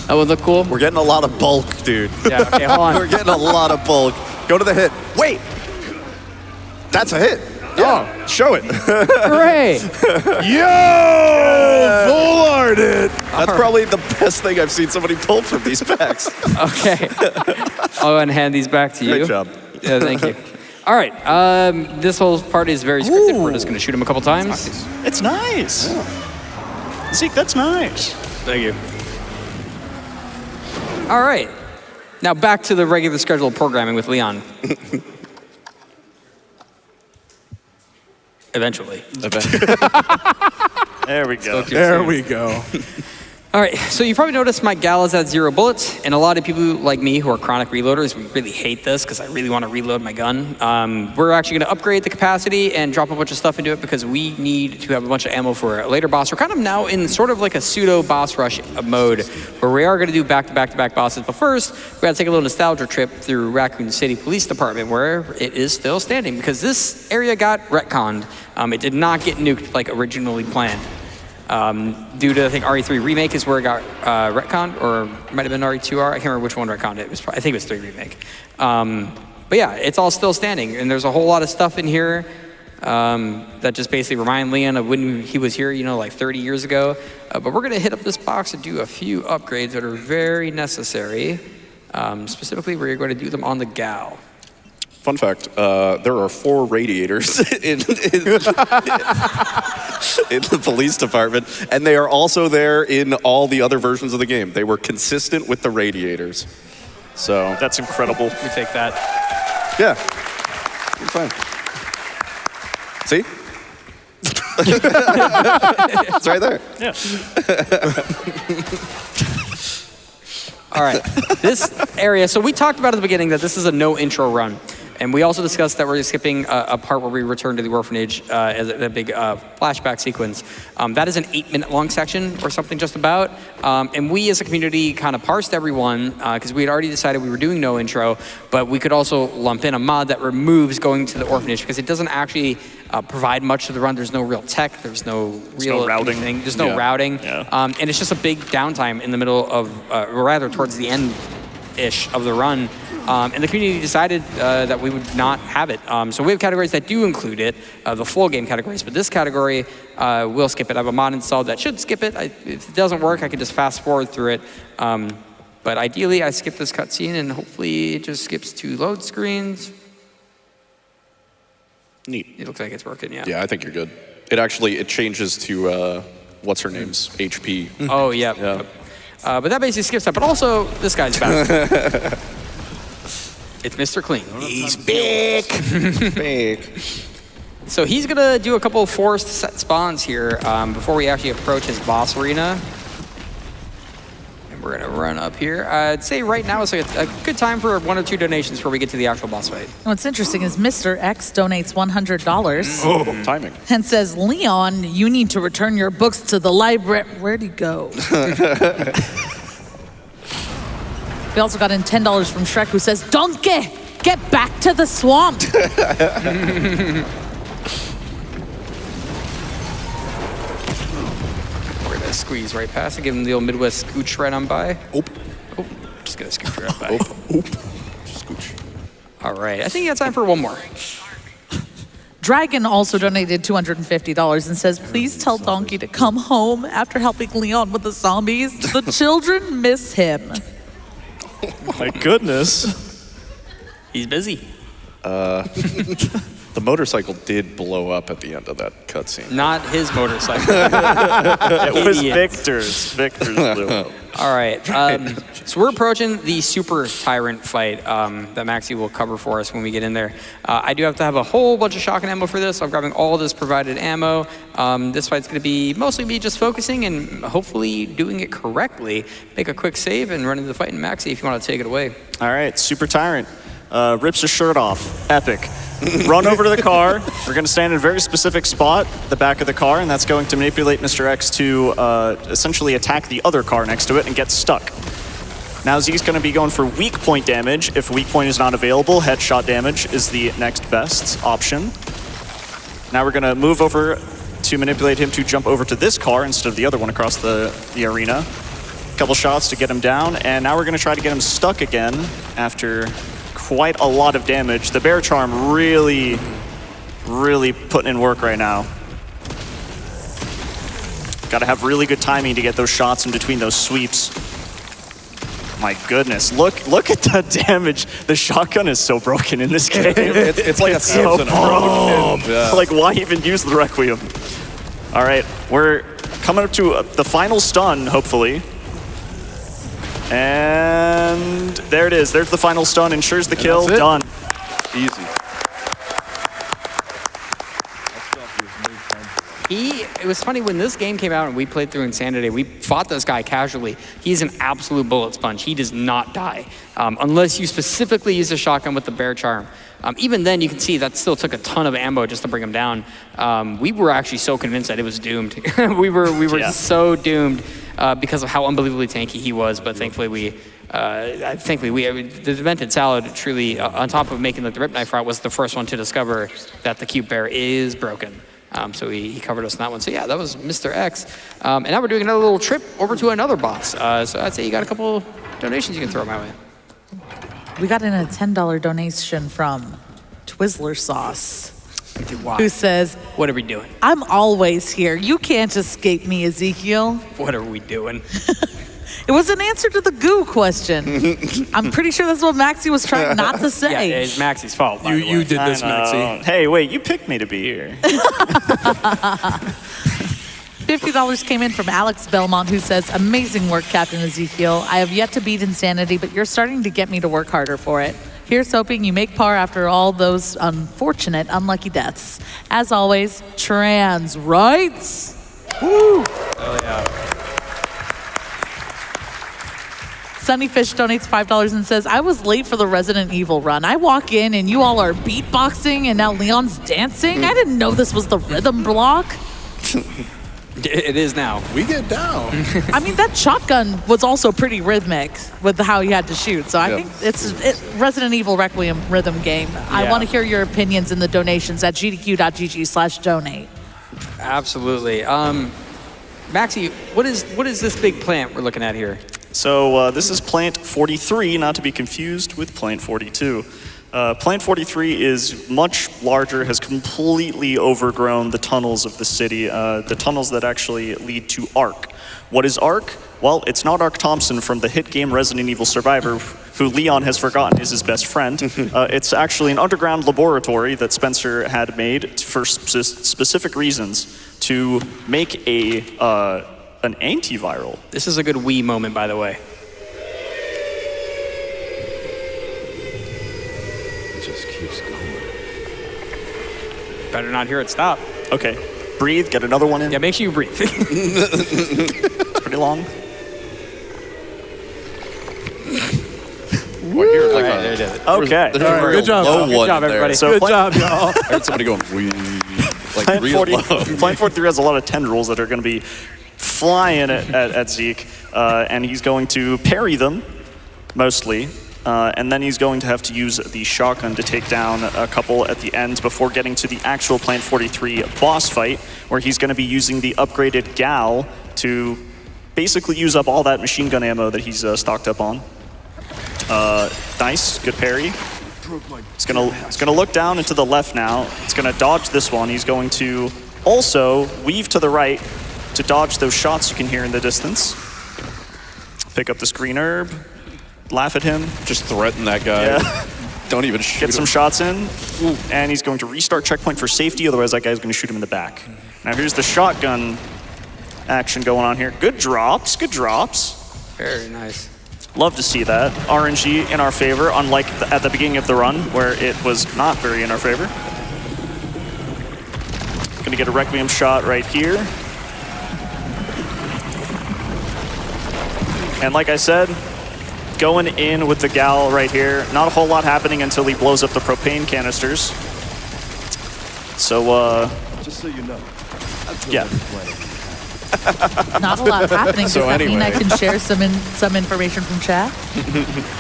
That would look cool? We're getting a lot of bulk, dude. Yeah, okay, hold on. We're getting a lot of bulk. Go to the hit. Wait. That's a hit. Yeah. Oh, show it. Hooray! Yo! Full-hearted! That's probably the best thing I've seen somebody pull from these packs. Okay. I'll go ahead and hand these back to you. Great job. Yeah, thank you. All right, this whole part is very scripted. We're just going to shoot him a couple times. It's nice. Zeke, that's nice. Thank you. All right. Now back to the regular scheduled programming with Leon. Eventually. There we go. There we go. All right, so you probably noticed my gal is at 0 bullets, and a lot of people like me who are chronic reloaders, we really hate this because I really want to reload my gun. We're actually going to upgrade the capacity and drop a bunch of stuff into it because we need to have a bunch of ammo for a later boss. We're kind of now in sort of like a pseudo boss rush mode where we are going to do back-to-back bosses. But first, we got to take a little nostalgia trip through Raccoon City Police Department where it is still standing because this area got retconned. It did not get nuked like originally planned. Due to, I think, RE3 Remake is where it got retconned, or it might have been RE2R. I can't remember which one retconned it. I think it was 3 Remake. But yeah, it's all still standing, and there's a whole lot of stuff in here that just basically remind Leon of when he was here, like 30 years ago. But we're going to hit up this box and do a few upgrades that are very necessary. Specifically, we're going to do them on the gal. Fun fact, there are 4 radiators in the police department, and they are also there in all the other versions of the game. They were consistent with the radiators. So That's incredible. We take that. yeah, it's fine. See? It's right there. Yeah. All right, this area, so we talked about at the beginning that this is a no intro run. And we also discussed that we're skipping a part where we return to the orphanage as a big flashback sequence. That is an 8-minute long section or something just about. And we as a community kind of parsed everyone because we had already decided we were doing no intro, but we could also lump in a mod that removes going to the orphanage because it doesn't actually provide much to the run. There's no real tech. There's no real routing. anything. There's no routing. Yeah. And it's just a big downtime in the middle of, or rather towards the end-ish of the run. And the community decided that we would not have it. So we have categories that do include it, the full game categories, but this category will skip it. I have a mod installed that should skip it. If it doesn't work, I can just fast forward through it. But ideally, I skip this cutscene and hopefully it just skips to load screens. Neat. It looks like it's working, yeah. Yeah, I think you're good. It changes to, what's her name's HP. Oh, yeah. Yeah. But that basically skips that. But also, this guy's back. It's Mr. Clean. He's big. Fake. So he's gonna do a couple of forced set spawns here before we actually approach his boss arena. And we're gonna run up here. I'd say right now is like a good time for 1 or 2 donations before we get to the actual boss fight. What's interesting is Mr. X donates $100 Oh, timing. and says, Leon, you need to return your books to the library. Where'd he go? We also got in $10 from Shrek, who says, Donkey, get back to the swamp. We're gonna squeeze right past and give him the old Midwest scooch right on by. Oop. Oh, just gonna scooch right by. Oop. Scooch. All right, I think you got time for one more. Dragon also donated $250 and says, please tell Donkey to come home after helping Leon with the zombies. The children miss him. My goodness. He's busy. The motorcycle did blow up at the end of that cutscene. Not his motorcycle. It was Idiot. Victor's. Victor's blew up. All right, so we're approaching the super tyrant fight that Maxie will cover for us when we get in there. I do have to have a whole bunch of shotgun ammo for this. So I'm grabbing all this provided ammo. This fight's gonna be mostly me just focusing and hopefully doing it correctly. Make a quick save and run into the fight. And Maxie, if you want to take it away. All right, Super Tyrant rips his shirt off. Epic. Run over to the car. We're going to stand in a very specific spot, the back of the car, and that's going to manipulate Mr. X to essentially attack the other car next to it and get stuck. Now Z's going to be going for weak point damage. If weak point is not available, headshot damage is the next best option. Now we're going to move over to manipulate him to jump over to this car instead of the other one across the arena. Couple shots to get him down, and now we're going to try to get him stuck again after quite a lot of damage. The bear charm really putting in work right now. Got to have really good timing to get those shots in between those sweeps. My goodness, look at the damage. The shotgun is so broken in this game. It's like It's so a broken. Yeah. Like, why even use the Requiem? All right, we're coming up to the final stun, hopefully. And there it is. There's the final stun. Ensures the kill. that's it. Done. Easy. It was funny when this game came out and we played through Insanity, we fought this guy casually. He's an absolute bullet sponge. He does not die unless you specifically use a shotgun with the bear charm. Even then, you can see that still took a ton of ammo just to bring him down. We were actually so convinced that it was doomed. we were so doomed because of how unbelievably tanky he was. But thankfully, the Demented Salad truly, on top of making the Rip Knife route, was the first one to discover that the cute bear is broken. So he covered us in that one. So yeah, that was Mr. X. And now we're doing another little trip over to another boss. So I'd say you got a couple donations you can throw my way. We got in a $10 donation from Twizzler Sauce, Wow. who says, What are we doing? I'm always here. You can't escape me, Ezekiel. What are we doing? It was an answer to the goo question. I'm pretty sure that's what Maxie was trying not to Yeah, say. it's Maxie's fault. by the way. You did I this, know. Maxie. Hey, wait, you picked me to be here. $50 came in from Alex Belmont, who says, amazing work, Captain Ezekiel. I have yet to beat insanity, but you're starting to get me to work harder for it. Here's hoping you make par after all those unfortunate, unlucky deaths. As always, trans rights. Oh, yeah. Sunnyfish donates $5 and says, I was late for the Resident Evil run. I walk in and you all are beatboxing and now Leon's dancing. I didn't know this was the rhythm block. It is now. We get down. I mean, that shotgun was also pretty rhythmic with how you had to shoot. So I think it's Resident Evil Requiem rhythm game. I Yeah. want to hear your opinions in the donations at gdq.gg/donate. Absolutely. Maxie, what is this big plant we're looking at here? So this is plant 43, not to be confused with plant 42. Plant 43 is much larger, has completely overgrown the tunnels of the city, the tunnels that actually lead to Ark. What is Ark? Well, it's not Ark Thompson from the hit game Resident Evil Survivor, who Leon has forgotten is his best friend. It's actually an underground laboratory that Spencer had made for specific reasons to make an antiviral. This is a good Wii moment, by the way. It just keeps going. Better not hear it stop. Okay, breathe, get another one in. Yeah, make sure you breathe. It's pretty long. Well, here's like Alright, a, there it is. Okay. there's a All right, real good job. low Good one job, in there. everybody. So Good plant, job, y'all. I heard somebody going, wee, like Plant, real 40, low. Plant 43 has a lot of tendrils that are going to be flying at Zeke, and he's going to parry them, mostly, and then he's going to have to use the shotgun to take down a couple at the end before getting to the actual Plant 43 boss fight, where he's going to be using the upgraded Gal to basically use up all that machine gun ammo that he's stocked up on. Nice, good parry. He's gonna look down and to the left now. He's gonna dodge this one. He's going to also weave to the right to dodge those shots you can hear in the distance. Pick up this green herb, laugh at him, Just threaten that guy. Yeah. Don't even shoot get some him. shots in, and he's going to restart checkpoint for safety, otherwise that guy's gonna shoot him in the back. Now here's the shotgun action going on here. Good drops, good drops. Very nice. Love to see that. RNG in our favor, unlike at the beginning of the run, where it was not very in our favor. Gonna get a Requiem shot right here. And like I said, going in with the Gal right here. Not a whole lot happening until he blows up the propane canisters. So, Just so you know, yeah. Not a lot happening. Does So that mean I anyway. can share some information from chat?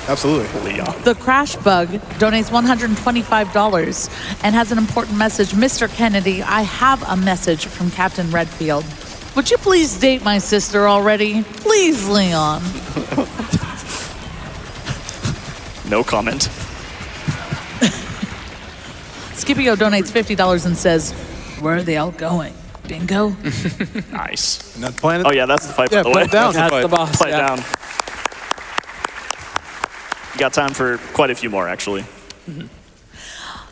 Absolutely. The Crash Bug donates $125 and has an important message. Mr. Kennedy, I have a message from Captain Redfield. Would you please date my sister already? Please, Leon. No comment. Scipio donates $50 and says, where are they all going? Bingo? Nice. Not planet. Oh yeah, that's the fight, Yeah, by the put way. it down. That's the boss. Play it yeah. down. You got time for quite a few more, actually.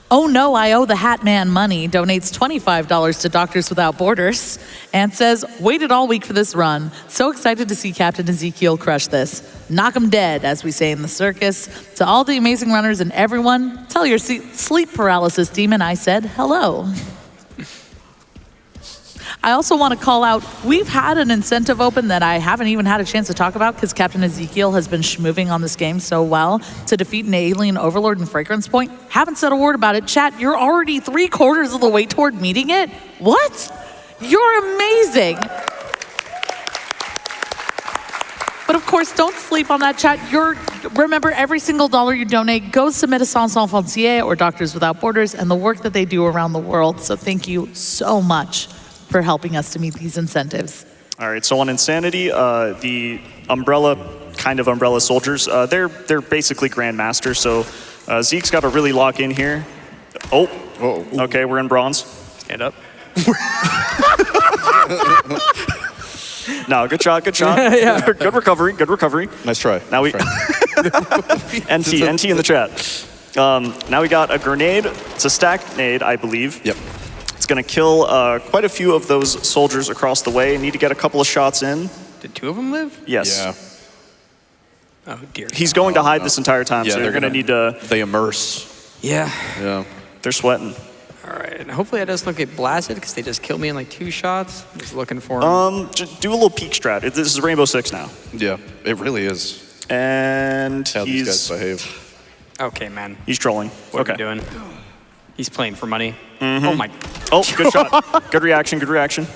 Oh no, I owe the Hat Man money donates $25 to Doctors Without Borders and says, waited all week for this run. So excited to see Captain Ezekiel crush this. Knock 'em dead, as we say in the circus. To all the amazing runners and everyone, tell your sleep paralysis demon I said hello. I also want to call out, we've had an incentive open that I haven't even had a chance to talk about because Captain Ezekiel has been schmoving on this game so well to defeat an alien overlord in Fragrance Point. Haven't said a word about it. Chat, you're already 3/4 of the way toward meeting it? What? You're amazing. But of course, don't sleep on that, chat. Remember, every single dollar you donate goes to Médecins Sans Frontières or Doctors Without Borders and the work that they do around the world. So thank you so much for helping us to meet these incentives. All right, so on Insanity, the umbrella soldiers, they're basically Grandmasters, so Zeke's got to really lock in here. Oh, okay, we're in bronze. Stand up. No, good shot, good shot. Yeah. Good recovery, good recovery. Nice try. Now we NT in the chat. Now we got a grenade. It's a stacked nade, I believe. Yep. It's gonna kill quite a few of those soldiers across the way. Need to get a couple of shots in. Did 2 of them live? Yes. Yeah. Oh dear. He's going to hide this entire time, Yeah, so you're gonna need to. They immerse. Yeah. Yeah. They're sweating. All right. And hopefully I just don't get blasted because they just killed me in like 2 shots. Just looking for them. Just do a little peek strat. This is Rainbow Six now, Yeah. It really is. and How these guys behave. Okay, man. he's trolling. What are Okay. you doing? He's playing for money. Oh my. Oh, good shot. Good reaction. Good reaction.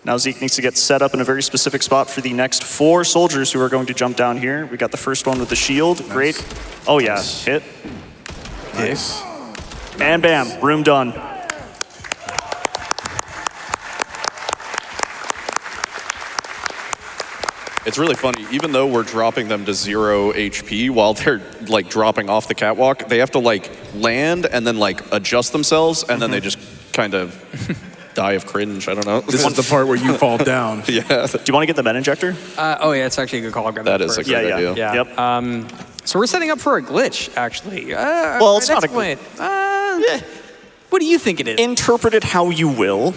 Now Zeke needs to get set up in a very specific spot for the next 4 soldiers who are going to jump down here. We got the first one with the shield. Great. Oh yeah, hit. Nice. And bam, room done. It's really funny, even though we're dropping them to 0 HP while they're like dropping off the catwalk, they have to like land and then like adjust themselves and then they just kind of die of cringe. I don't know. This is the part where you fall down. Yeah, Do you want to get the med injector? Oh yeah, it's actually a good call. I'll grab that that is a first. great Yeah, yeah. idea. Yeah. Yep. So we're setting up for a glitch, actually. Well, it's not a glitch. What do you think it is? Interpret it how you will,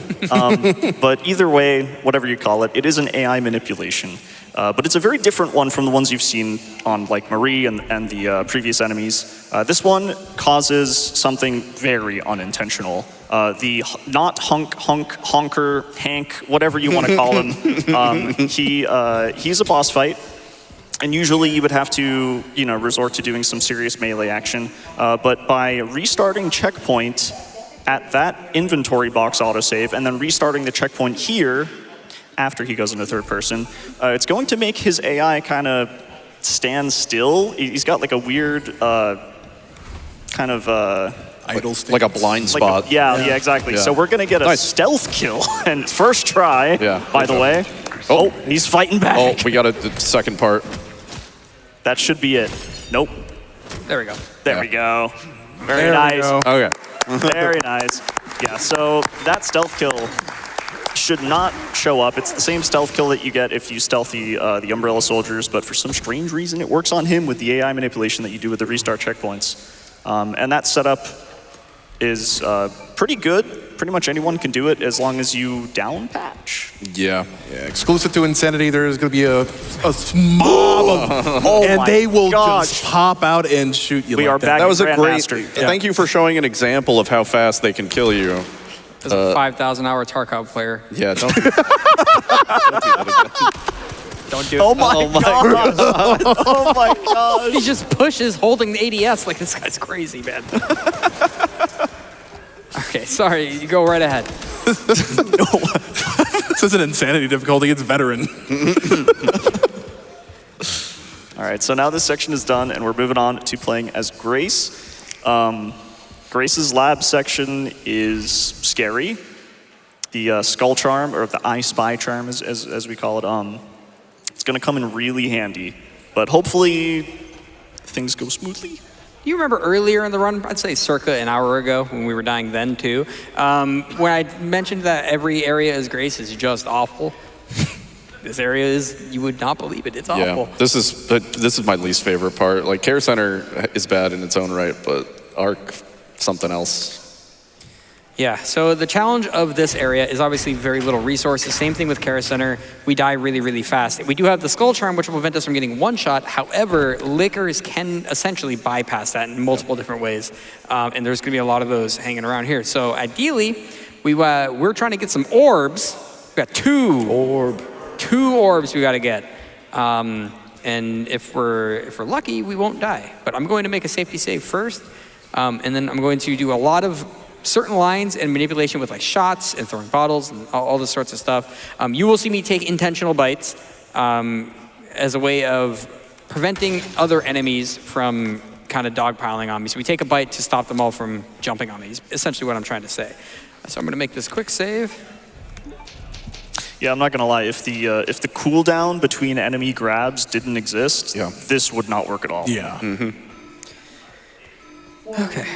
but either way, whatever you call it, it is an AI manipulation. But it's a very different one from the ones you've seen on like Marie and the previous enemies. This one causes something very unintentional. The not honker, Hank, whatever you want to call him, he's a boss fight. And usually you would have to, resort to doing some serious melee action. But by restarting checkpoint at that inventory box autosave and then restarting the checkpoint here after he goes into third person, it's going to make his AI kind of stand still. He's got like a weird kind of... Idle Like a blind spot. Yeah, exactly. Yeah. So we're going to get a Nice. stealth kill. And first try, Yeah, by good the job. way. Oh, he's fighting back. Oh, we got the second part. That should be it. Nope. There we go. There Yeah. we go. Very There we nice. go. Okay. Very nice. Yeah, so that stealth kill should not show up. It's the same stealth kill that you get if you stealthy the Umbrella soldiers, but for some strange reason, it works on him with the AI manipulation that you do with the restart checkpoints. And that setup is pretty good. Pretty much anyone can do it as long as you down patch. Yeah. Yeah, exclusive to Insanity, there's going to be a mob of, and my they will gosh. just pop out and shoot you. We like are that. back. That was a great. Grandmaster. Thank you for showing an example of how fast they can kill you. As a 5,000-hour Tarkov player. Yeah. Don't. Don't do it. Oh my god! Oh my god! He just pushes holding the ADS like this guy's crazy, man. Okay, sorry. You go right ahead. This isn't Insanity difficulty, it's veteran. All right, so now this section is done, and we're moving on to playing as Grace. Grace's lab section is scary. The skull charm, or the I Spy charm, as we call it, it's going to come in really handy. But hopefully, things go smoothly. You remember earlier in the run, I'd say circa an hour ago, when we were dying then too, when I mentioned that every area is Grace is just awful. This area is, you would not believe it, it's awful. Yeah. This is my least favorite part. Like Care Center is bad in its own right, but Arc, something else. Yeah, so the challenge of this area is obviously very little resources. Same thing with Care Center. We die really, really fast. We do have the Skull Charm, which will prevent us from getting one shot. However, Lickers can essentially bypass that in multiple different ways. And there's going to be a lot of those hanging around here. So ideally, we're trying to get some orbs. We got two orbs we got to get. And if we're lucky, we won't die. But I'm going to make a safety save first. And then I'm going to do a lot of certain lines and manipulation with like shots and throwing bottles and all this sorts of stuff. You will see me take intentional bites as a way of preventing other enemies from kind of dogpiling on me. So we take a bite to stop them all from jumping on me, is essentially what I'm trying to say. So I'm gonna make this quick save. Yeah, I'm not gonna lie. If the cooldown between enemy grabs didn't exist, this would not work at all. Yeah. Okay.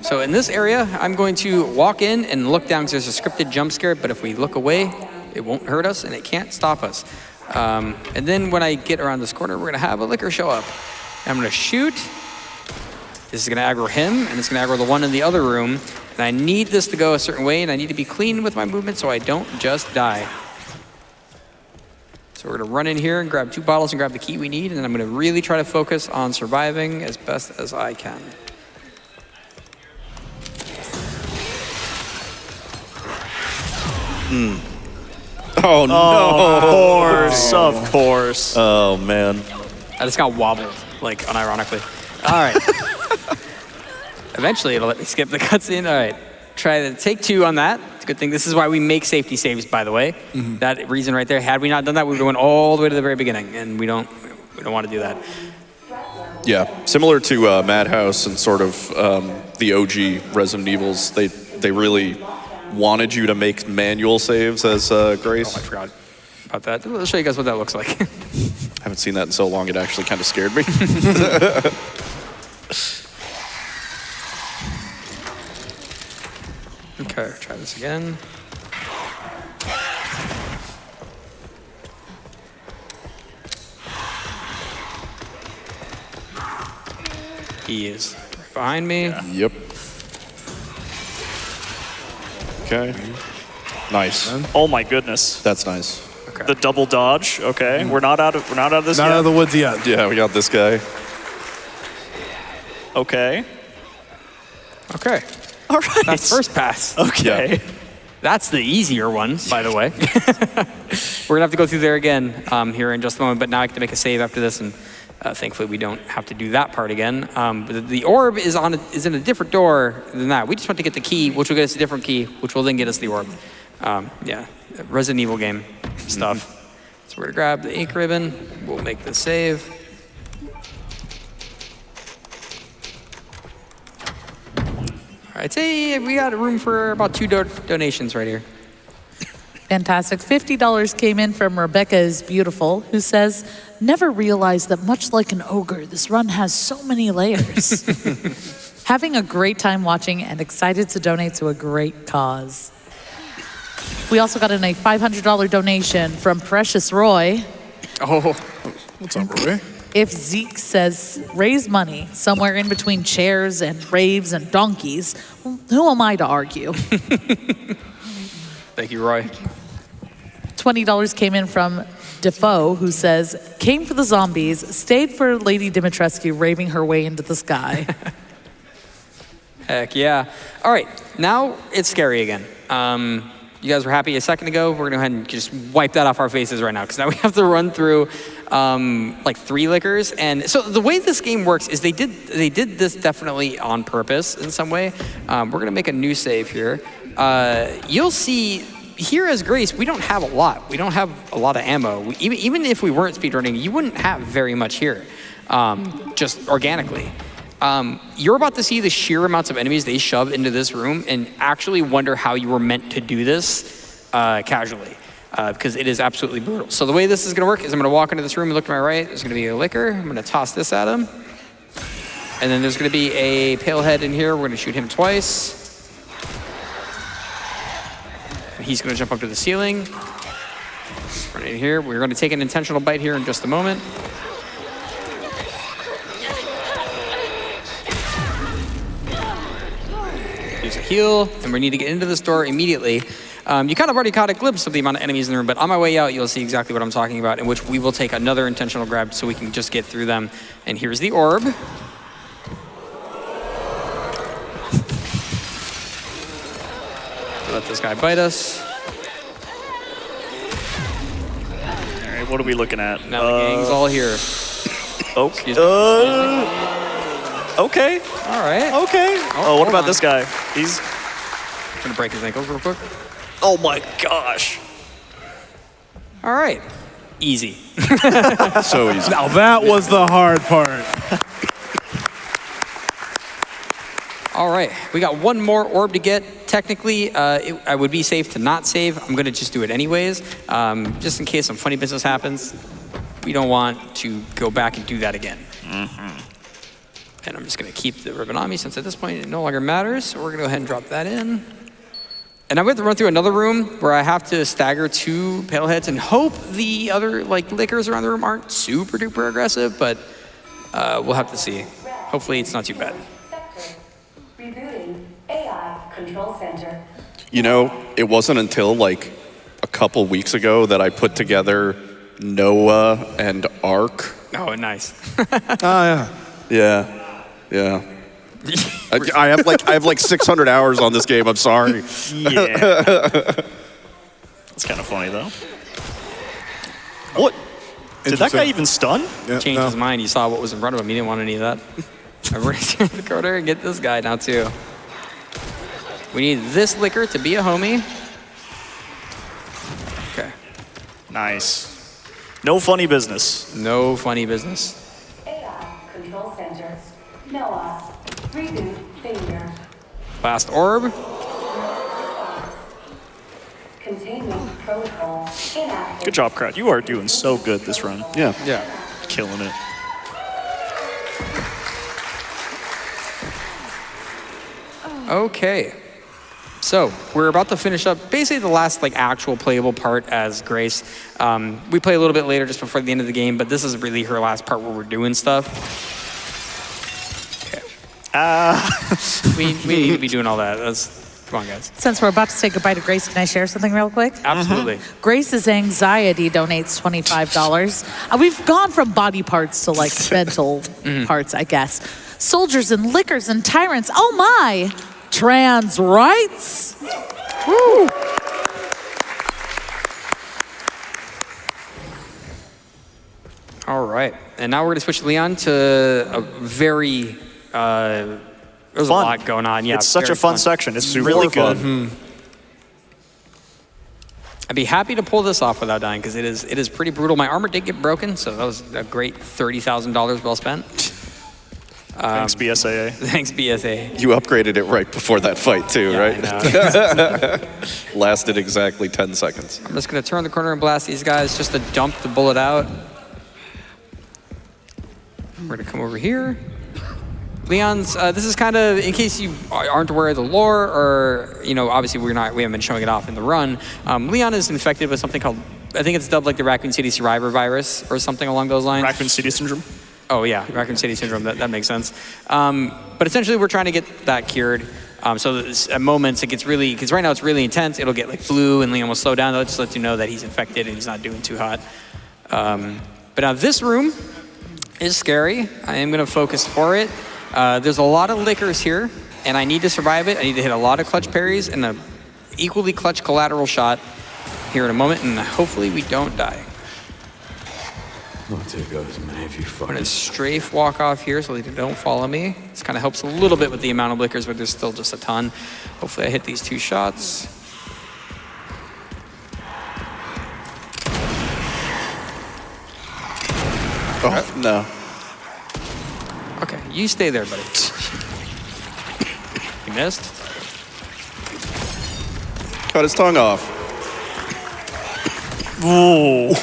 So in this area, I'm going to walk in and look down because there's a scripted jump scare, but if we look away, it won't hurt us and it can't stop us. And then when I get around this corner, we're gonna have a licker show up. I'm gonna shoot. This is gonna aggro him, and it's gonna aggro the one in the other room. And I need this to go a certain way, and I need to be clean with my movement so I don't just die. So we're gonna run in here and grab 2 bottles and grab the key we need, and then I'm gonna really try to focus on surviving as best as I can. Oh, no. Of course. Oh, man. I just got wobbled, like, unironically. All right. Eventually, it'll let me skip the cutscene. All right. Try to take 2 on that. It's a good thing. This is why we make safety saves, by the way. That reason right there. Had we not done that, we would have went all the way to the very beginning, and we don't want to do that. Yeah, similar to Madhouse and sort of the OG Resident Evils, they really wanted you to make manual saves as Grace. Oh, I forgot about that. I'll show you guys what that looks like. I haven't seen that in so long, it actually kind of scared me. Okay, try this again. He is right behind me. Yep. Okay. Nice. Oh my goodness. That's nice. Okay. The double dodge. Okay, we're not out of this Not yet. out of the woods yet. Yeah, we got this guy. Okay. Okay. All right. That's first pass. Okay. Yeah. That's the easier one, by the way. We're gonna have to go through there again here in just a moment, but now I have to make a save after this, and thankfully we don't have to do that part again. But the orb is in a different door than that. We just want to get the key, which will get us a different key, which will then get us the orb. Yeah, Resident Evil game stuff. So we're gonna grab the ink ribbon. We'll make the save. All right, say we got room for about 2 donations right here. Fantastic. $50 came in from Rebecca is Beautiful, who says, never realized that much like an ogre, this run has so many layers. Having a great time watching and excited to donate to a great cause. We also got in a $500 donation from Precious Roy. Oh, What's up, Roy? If Zeke says raise money somewhere in between chairs and raves and donkeys, who am I to argue? thank you, Roy. $20 came in from Defoe, who says, came for the zombies, stayed for Lady Dimitrescu raving her way into the sky. Heck yeah. All right, now it's scary again. You guys were happy a second ago. We're gonna go ahead and just wipe that off our faces right now, because now we have to run through like 3 liquors. And so the way this game works is they did this definitely on purpose in some way. We're gonna make a new save here. You'll see here as Grace, we don't have a lot. We don't have a lot of ammo. Even if we weren't speedrunning, you wouldn't have very much here, just organically. You're about to see the sheer amounts of enemies they shove into this room and actually wonder how you were meant to do this casually, because it is absolutely brutal. So the way this is gonna work is I'm gonna walk into this room and look to my right. There's gonna be a liquor. I'm gonna toss this at him. And then there's gonna be a pale head in here. We're gonna shoot him twice. And he's gonna jump up to the ceiling. Run in here. We're gonna take an intentional bite here in just a moment. Use a heal, and we need to get into this door immediately. You kind of already caught a glimpse of the amount of enemies in the room, but on my way out, you'll see exactly what I'm talking about, in which we will take another intentional grab so we can just get through them. And here's the orb. Let this guy bite us. All right, what are we looking at? Now the gang's all here. Okay. Excuse me. Okay. All right. Okay. Oh, what hold about on. this guy? He's. Gonna break his ankles real quick. Oh my gosh. All right. Easy. So easy. Now that was the hard part. All right, we got one more orb to get. Technically, I would be safe to not save. I'm gonna just do it anyways, just in case some funny business happens. We don't want to go back and do that again. And I'm just going to keep the ribbon on me since at this point it no longer matters. So we're going to go ahead and drop that in. And I'm going to run through another room where I have to stagger 2 paleheads and hope the other lickers around the room aren't super duper aggressive, but we'll have to see. Hopefully it's not too bad. Rebooting AI Control Center. You know, it wasn't until like a couple weeks ago that I put together Noah and Ark. Oh, nice. Oh, yeah. Yeah. I have like 600 hours on this game. I'm sorry. Yeah. It's kind of funny though. What? Did that guy even stun? Yeah, Changed his mind. He saw what was in front of him. He didn't want any of that. Everybody's in the corner and get this guy now too. We need this liquor to be a homie. Okay. Nice. No funny business. No funny business. AI Control Center. Noah. Reboot failure. Last orb. Containment protocol inactive. Good job, Krat. You are doing so good this run. Yeah. Yeah. Killing it. Okay. So we're about to finish up basically the last actual playable part as Grace. We play a little bit later just before the end of the game, but this is really her last part where we're doing stuff. Okay. We need to be doing all that. Come on, guys. Since we're about to say goodbye to Grace, can I share something real quick? Absolutely. Grace's anxiety donates $25. We've gone from body parts to mental parts, I guess. Soldiers and liquors and tyrants. Oh my! Trans rights. Woo! All right. And now we're going to switch Leon to a very... there's Fun. a lot going on. Yeah, It's such very a fun section. It's Super really fun. good. I'd be happy to pull this off without dying because it is pretty brutal. My armor did get broken, so that was a great $30,000 well spent. Thanks, BSAA. Thanks, BSA. You upgraded it right before that fight too, Yeah, right? I know. Lasted exactly 10 seconds. I'm just going to turn the corner and blast these guys just to dump the bullet out. We're going to come over here. Leon's, this is kind of, in case you aren't aware of the lore, or, obviously we haven't been showing it off in the run. Leon is infected with something called, I think it's dubbed the Raccoon City Survivor virus or something along those lines. Raccoon City Syndrome. Oh yeah, Raccoon City Syndrome, that makes sense. But essentially we're trying to get that cured. So at moments it gets really, because right now it's really intense, it'll get blue and Leon will slow down. That just lets you know that he's infected and he's not doing too hot. But now this room is scary. I am gonna focus for it. There's a lot of liquors here, and I need to survive it. I need to hit a lot of clutch parries and an equally clutch collateral shot here in a moment, and hopefully we don't die. I'll take out as many of you I'm gonna fuckers. strafe walk off here so they don't follow me. This kind of helps a little bit with the amount of liquors, but there's still just a ton. Hopefully I hit these 2 shots. Oh, no. Okay, you stay there, buddy. You missed? Cut his tongue off. Ooh.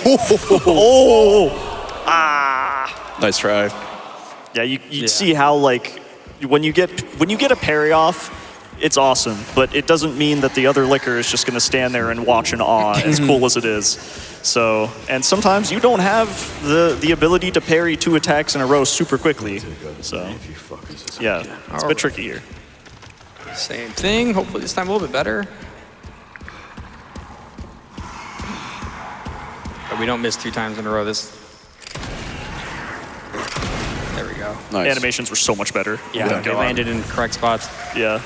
Oh. Ah. Nice try. Yeah, you see how when you get a parry off, it's awesome, but it doesn't mean that the other liquor is just going to stand there and watch in awe, as cool as it is. So, and sometimes you don't have the ability to parry 2 attacks in a row super quickly. So, yeah, it's a bit tricky here. Same thing, hopefully this time a little bit better. But we don't miss 2 times in a row. There we go. Nice. Animations were so much better. Yeah, they landed in correct spots. Yeah.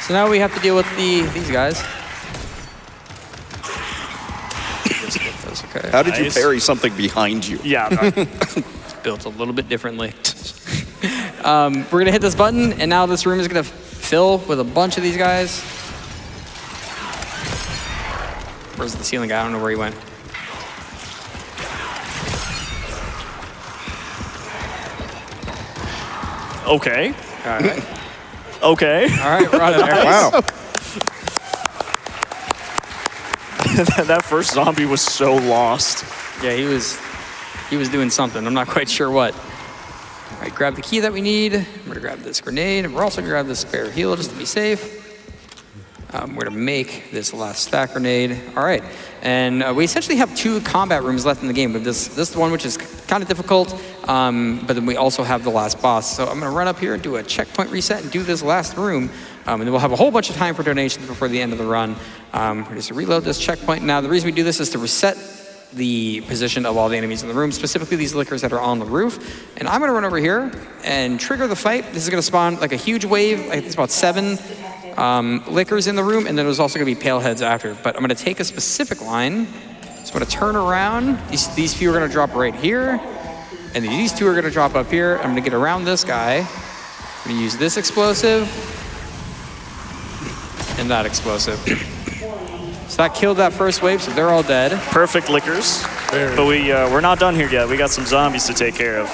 So now we have to deal with these guys. Just get those, okay. How did you Nice. parry something behind you? Yeah. It's built a little bit differently. We're gonna hit this button, and now this room is gonna fill with a bunch of these guys. Where's the ceiling guy? I don't know where he went. Okay. All right. Okay. All right, we're out of there. Wow. That first zombie was so lost. Yeah, he was doing something. I'm not quite sure what. All right, grab the key that we need. I'm gonna grab this grenade, and we're also gonna grab this spare heal just to be safe. We're gonna make this last stack grenade. All right, and we essentially have 2 combat rooms left in the game. But this one, which is kind of difficult, but then we also have the last boss. So I'm gonna run up here and do a checkpoint reset and do this last room, and then we'll have a whole bunch of time for donations before the end of the run. We're just to reload this checkpoint. Now, the reason we do this is to reset the position of all the enemies in the room, specifically these lickers that are on the roof. And I'm gonna run over here and trigger the fight. This is gonna spawn like a huge wave. I think it's about 7 lickers in the room, and then there's also gonna be pale heads after. But I'm gonna take a specific line. So I'm gonna turn around. These few are gonna drop right here, and these 2 are gonna drop up here. I'm gonna get around this guy. I'm gonna use this explosive and that explosive. So that killed that first wave, so they're all dead. Perfect lickers. But we're not done here yet. We got some zombies to take care of.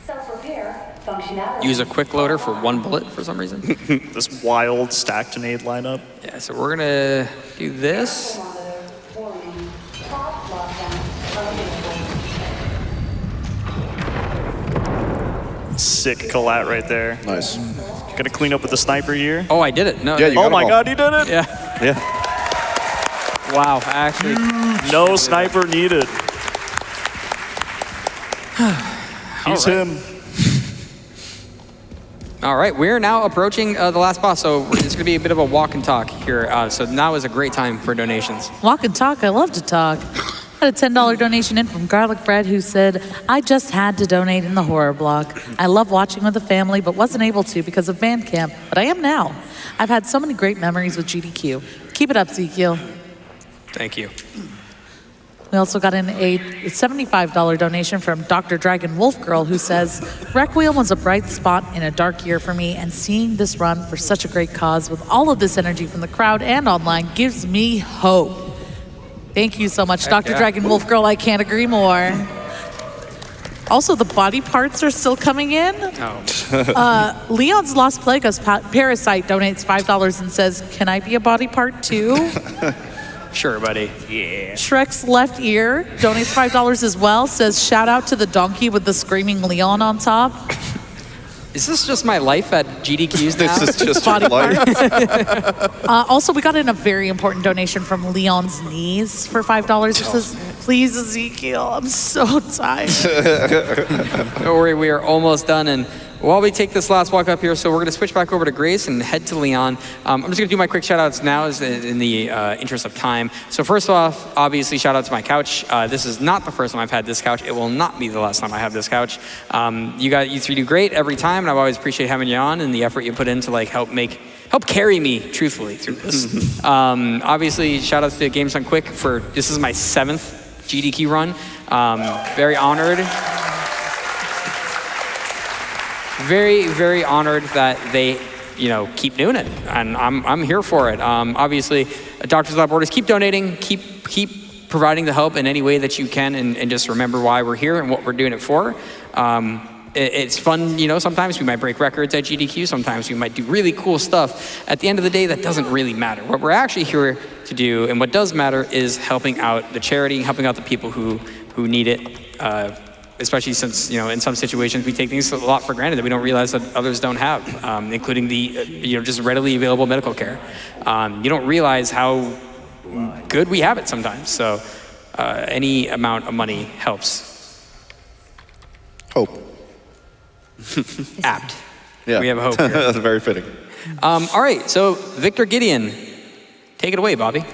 Self-repair functionality. Use a quick loader for 1 bullet for some reason. This wild stack grenade lineup. Yeah, so we're gonna do this. Warning. Soft lockdown available. Sick collat right there. Nice. Gonna clean up with the sniper here. Oh, I did it. No, Yeah, you Oh got my them all. god, he did it! yeah. Yeah. Wow, actually. No sniper needed. He's him. All right, we're now approaching the last boss, so it's gonna be a bit of a walk and talk here. So now is a great time for donations. Walk and talk, I love to talk. I had a $10 donation in from Garlic Bread who said, I just had to donate in the horror block. I love watching with the family, but wasn't able to because of band camp, but I am now. I've had so many great memories with GDQ. Keep it up, Ezekiel. Thank you. We also got in a $75 donation from Dr. Dragon Wolf Girl who says, Requiem was a bright spot in a dark year for me, and seeing this run for such a great cause with all of this energy from the crowd and online gives me hope. Thank you so much, Dr. yeah. Dragon Wolf Girl. I can't agree more. Also, the body parts are still coming in. Oh. Leon's Lost Plague's Parasite donates $5 and says, can I be a body part too? Sure, buddy. Shrek's Left Ear donates $5 as well, says, shout out to the donkey with the screaming Leon on top. Is this just my life at GDQ's now? This is just your Body life. Also, we got in a very important donation from Leon's Knees for $5. It says, please, Ezekiel, I'm so tired. Don't worry, we are almost done. And while we take this last walk up here, so we're going to switch back over to Grace and head to Leon. I'm just going to do my quick shout outs now in the interest of time. So first off, obviously, shout out to my couch. This is not the first time I've had this couch. It will not be the last time I have this couch. You 3 do great every time, and I always appreciate having you on and the effort you put in to like help carry me truthfully through this. Obviously, shout outs to Games Done Quick for, this is my 7th GDQ run. Very honored. Very, very honored that they, keep doing it, and I'm here for it. Obviously, Doctors Without Borders, keep donating, keep providing the help in any way that you can, and just remember why we're here and what we're doing it for. It's fun, sometimes we might break records at GDQ, sometimes we might do really cool stuff. At the end of the day, that doesn't really matter. What we're actually here to do, and what does matter, is helping out the charity, helping out the people who need it. Especially since, in some situations we take things a lot for granted that we don't realize that others don't have, including the, just readily available medical care. You don't realize how good we have it sometimes. So any amount of money helps. Hope. Apt. Yeah. We have hope here. That's very fitting. All right, so Victor Gideon, take it away, Bobby.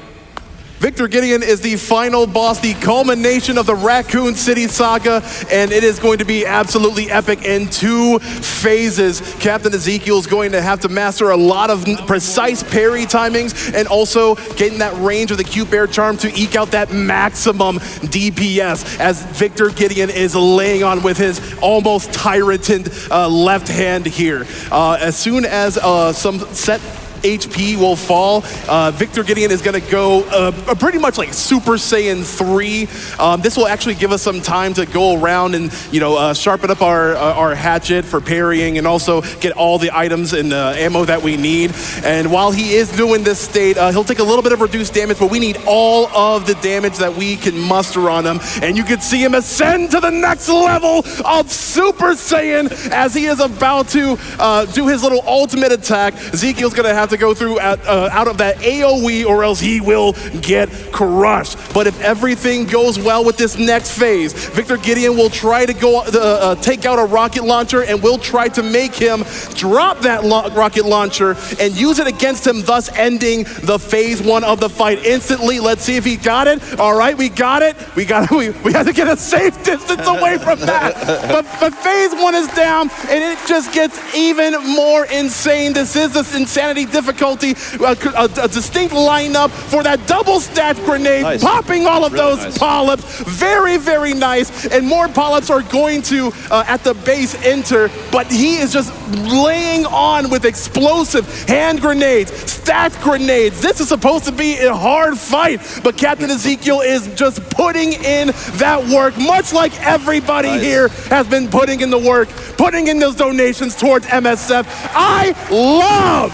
Victor Gideon is the final boss, the culmination of the Raccoon City saga, and it is going to be absolutely epic in 2 phases. Captain Ezekiel is going to have to master a lot of precise parry timings and also getting that range of the Cute Bear Charm to eke out that maximum DPS as Victor Gideon is laying on with his almost tyrant left hand here. As soon as some set HP will fall. Victor Gideon is going to go pretty much like Super Saiyan 3. This will actually give us some time to go around and, sharpen up our hatchet for parrying and also get all the items and ammo that we need. And while he is doing this state, he'll take a little bit of reduced damage, but we need all of the damage that we can muster on him. And you can see him ascend to the next level of Super Saiyan as he is about to do his little ultimate attack. Ezekiel's going to have to go through out of that AoE or else he will get crushed. But if everything goes well with this next phase, Victor Gideon will try to go take out a rocket launcher and we'll try to make him drop that rocket launcher and use it against him, thus ending the phase 1 of the fight instantly. Let's see if he got it. All right, we got it. We have to get a safe distance away from that. But phase 1 is down and it just gets even more insane. This is the insanity difficulty, a distinct lineup for that double stack grenade, nice. Popping all of Really those nice. polyps. Very, very nice. And more polyps are going to, at the base, enter, but he is just laying on with explosive hand grenades, stacked grenades. This is supposed to be a hard fight, but CaptainEzekiel is just putting in that work, much like everybody here has been putting in the work, putting in those donations towards MSF. I love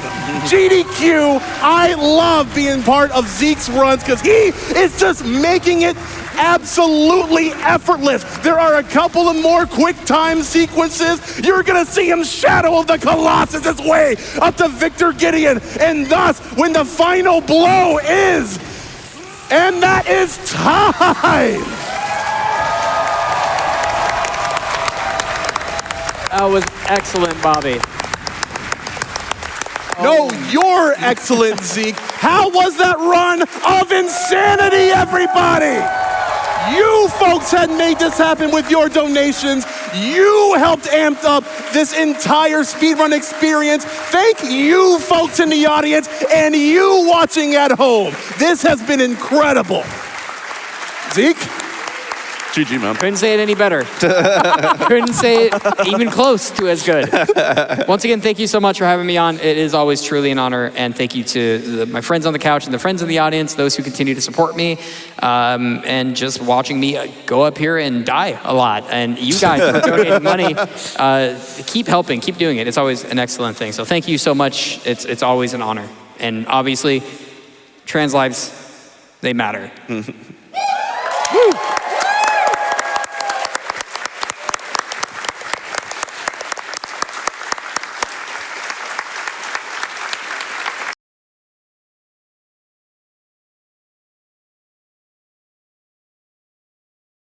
GDQ. I love being part of Zeke's runs because he is just making it absolutely effortless. There are a couple of more quick time sequences. You're gonna see him shadow of the Colossus his way up to Victor Gideon. And thus, when the final blow is, and that is time. That was excellent, Bobby. No, you're excellent, Zeke. How was that run of insanity, everybody? You folks had made this happen with your donations. You helped amp up this entire speedrun experience. Thank you folks in the audience and you watching at home. This has been incredible. Zeke? GG, man. Couldn't say it any better. Couldn't say it even close to as good. Once again, thank you so much for having me on. It is always truly an honor. And thank you to my friends on the couch and the friends in the audience, those who continue to support me, and just watching me go up here and die a lot. And you guys for donating money, keep helping, keep doing it. It's always an excellent thing. So thank you so much. It's always an honor. And obviously, trans lives, they matter. Woo!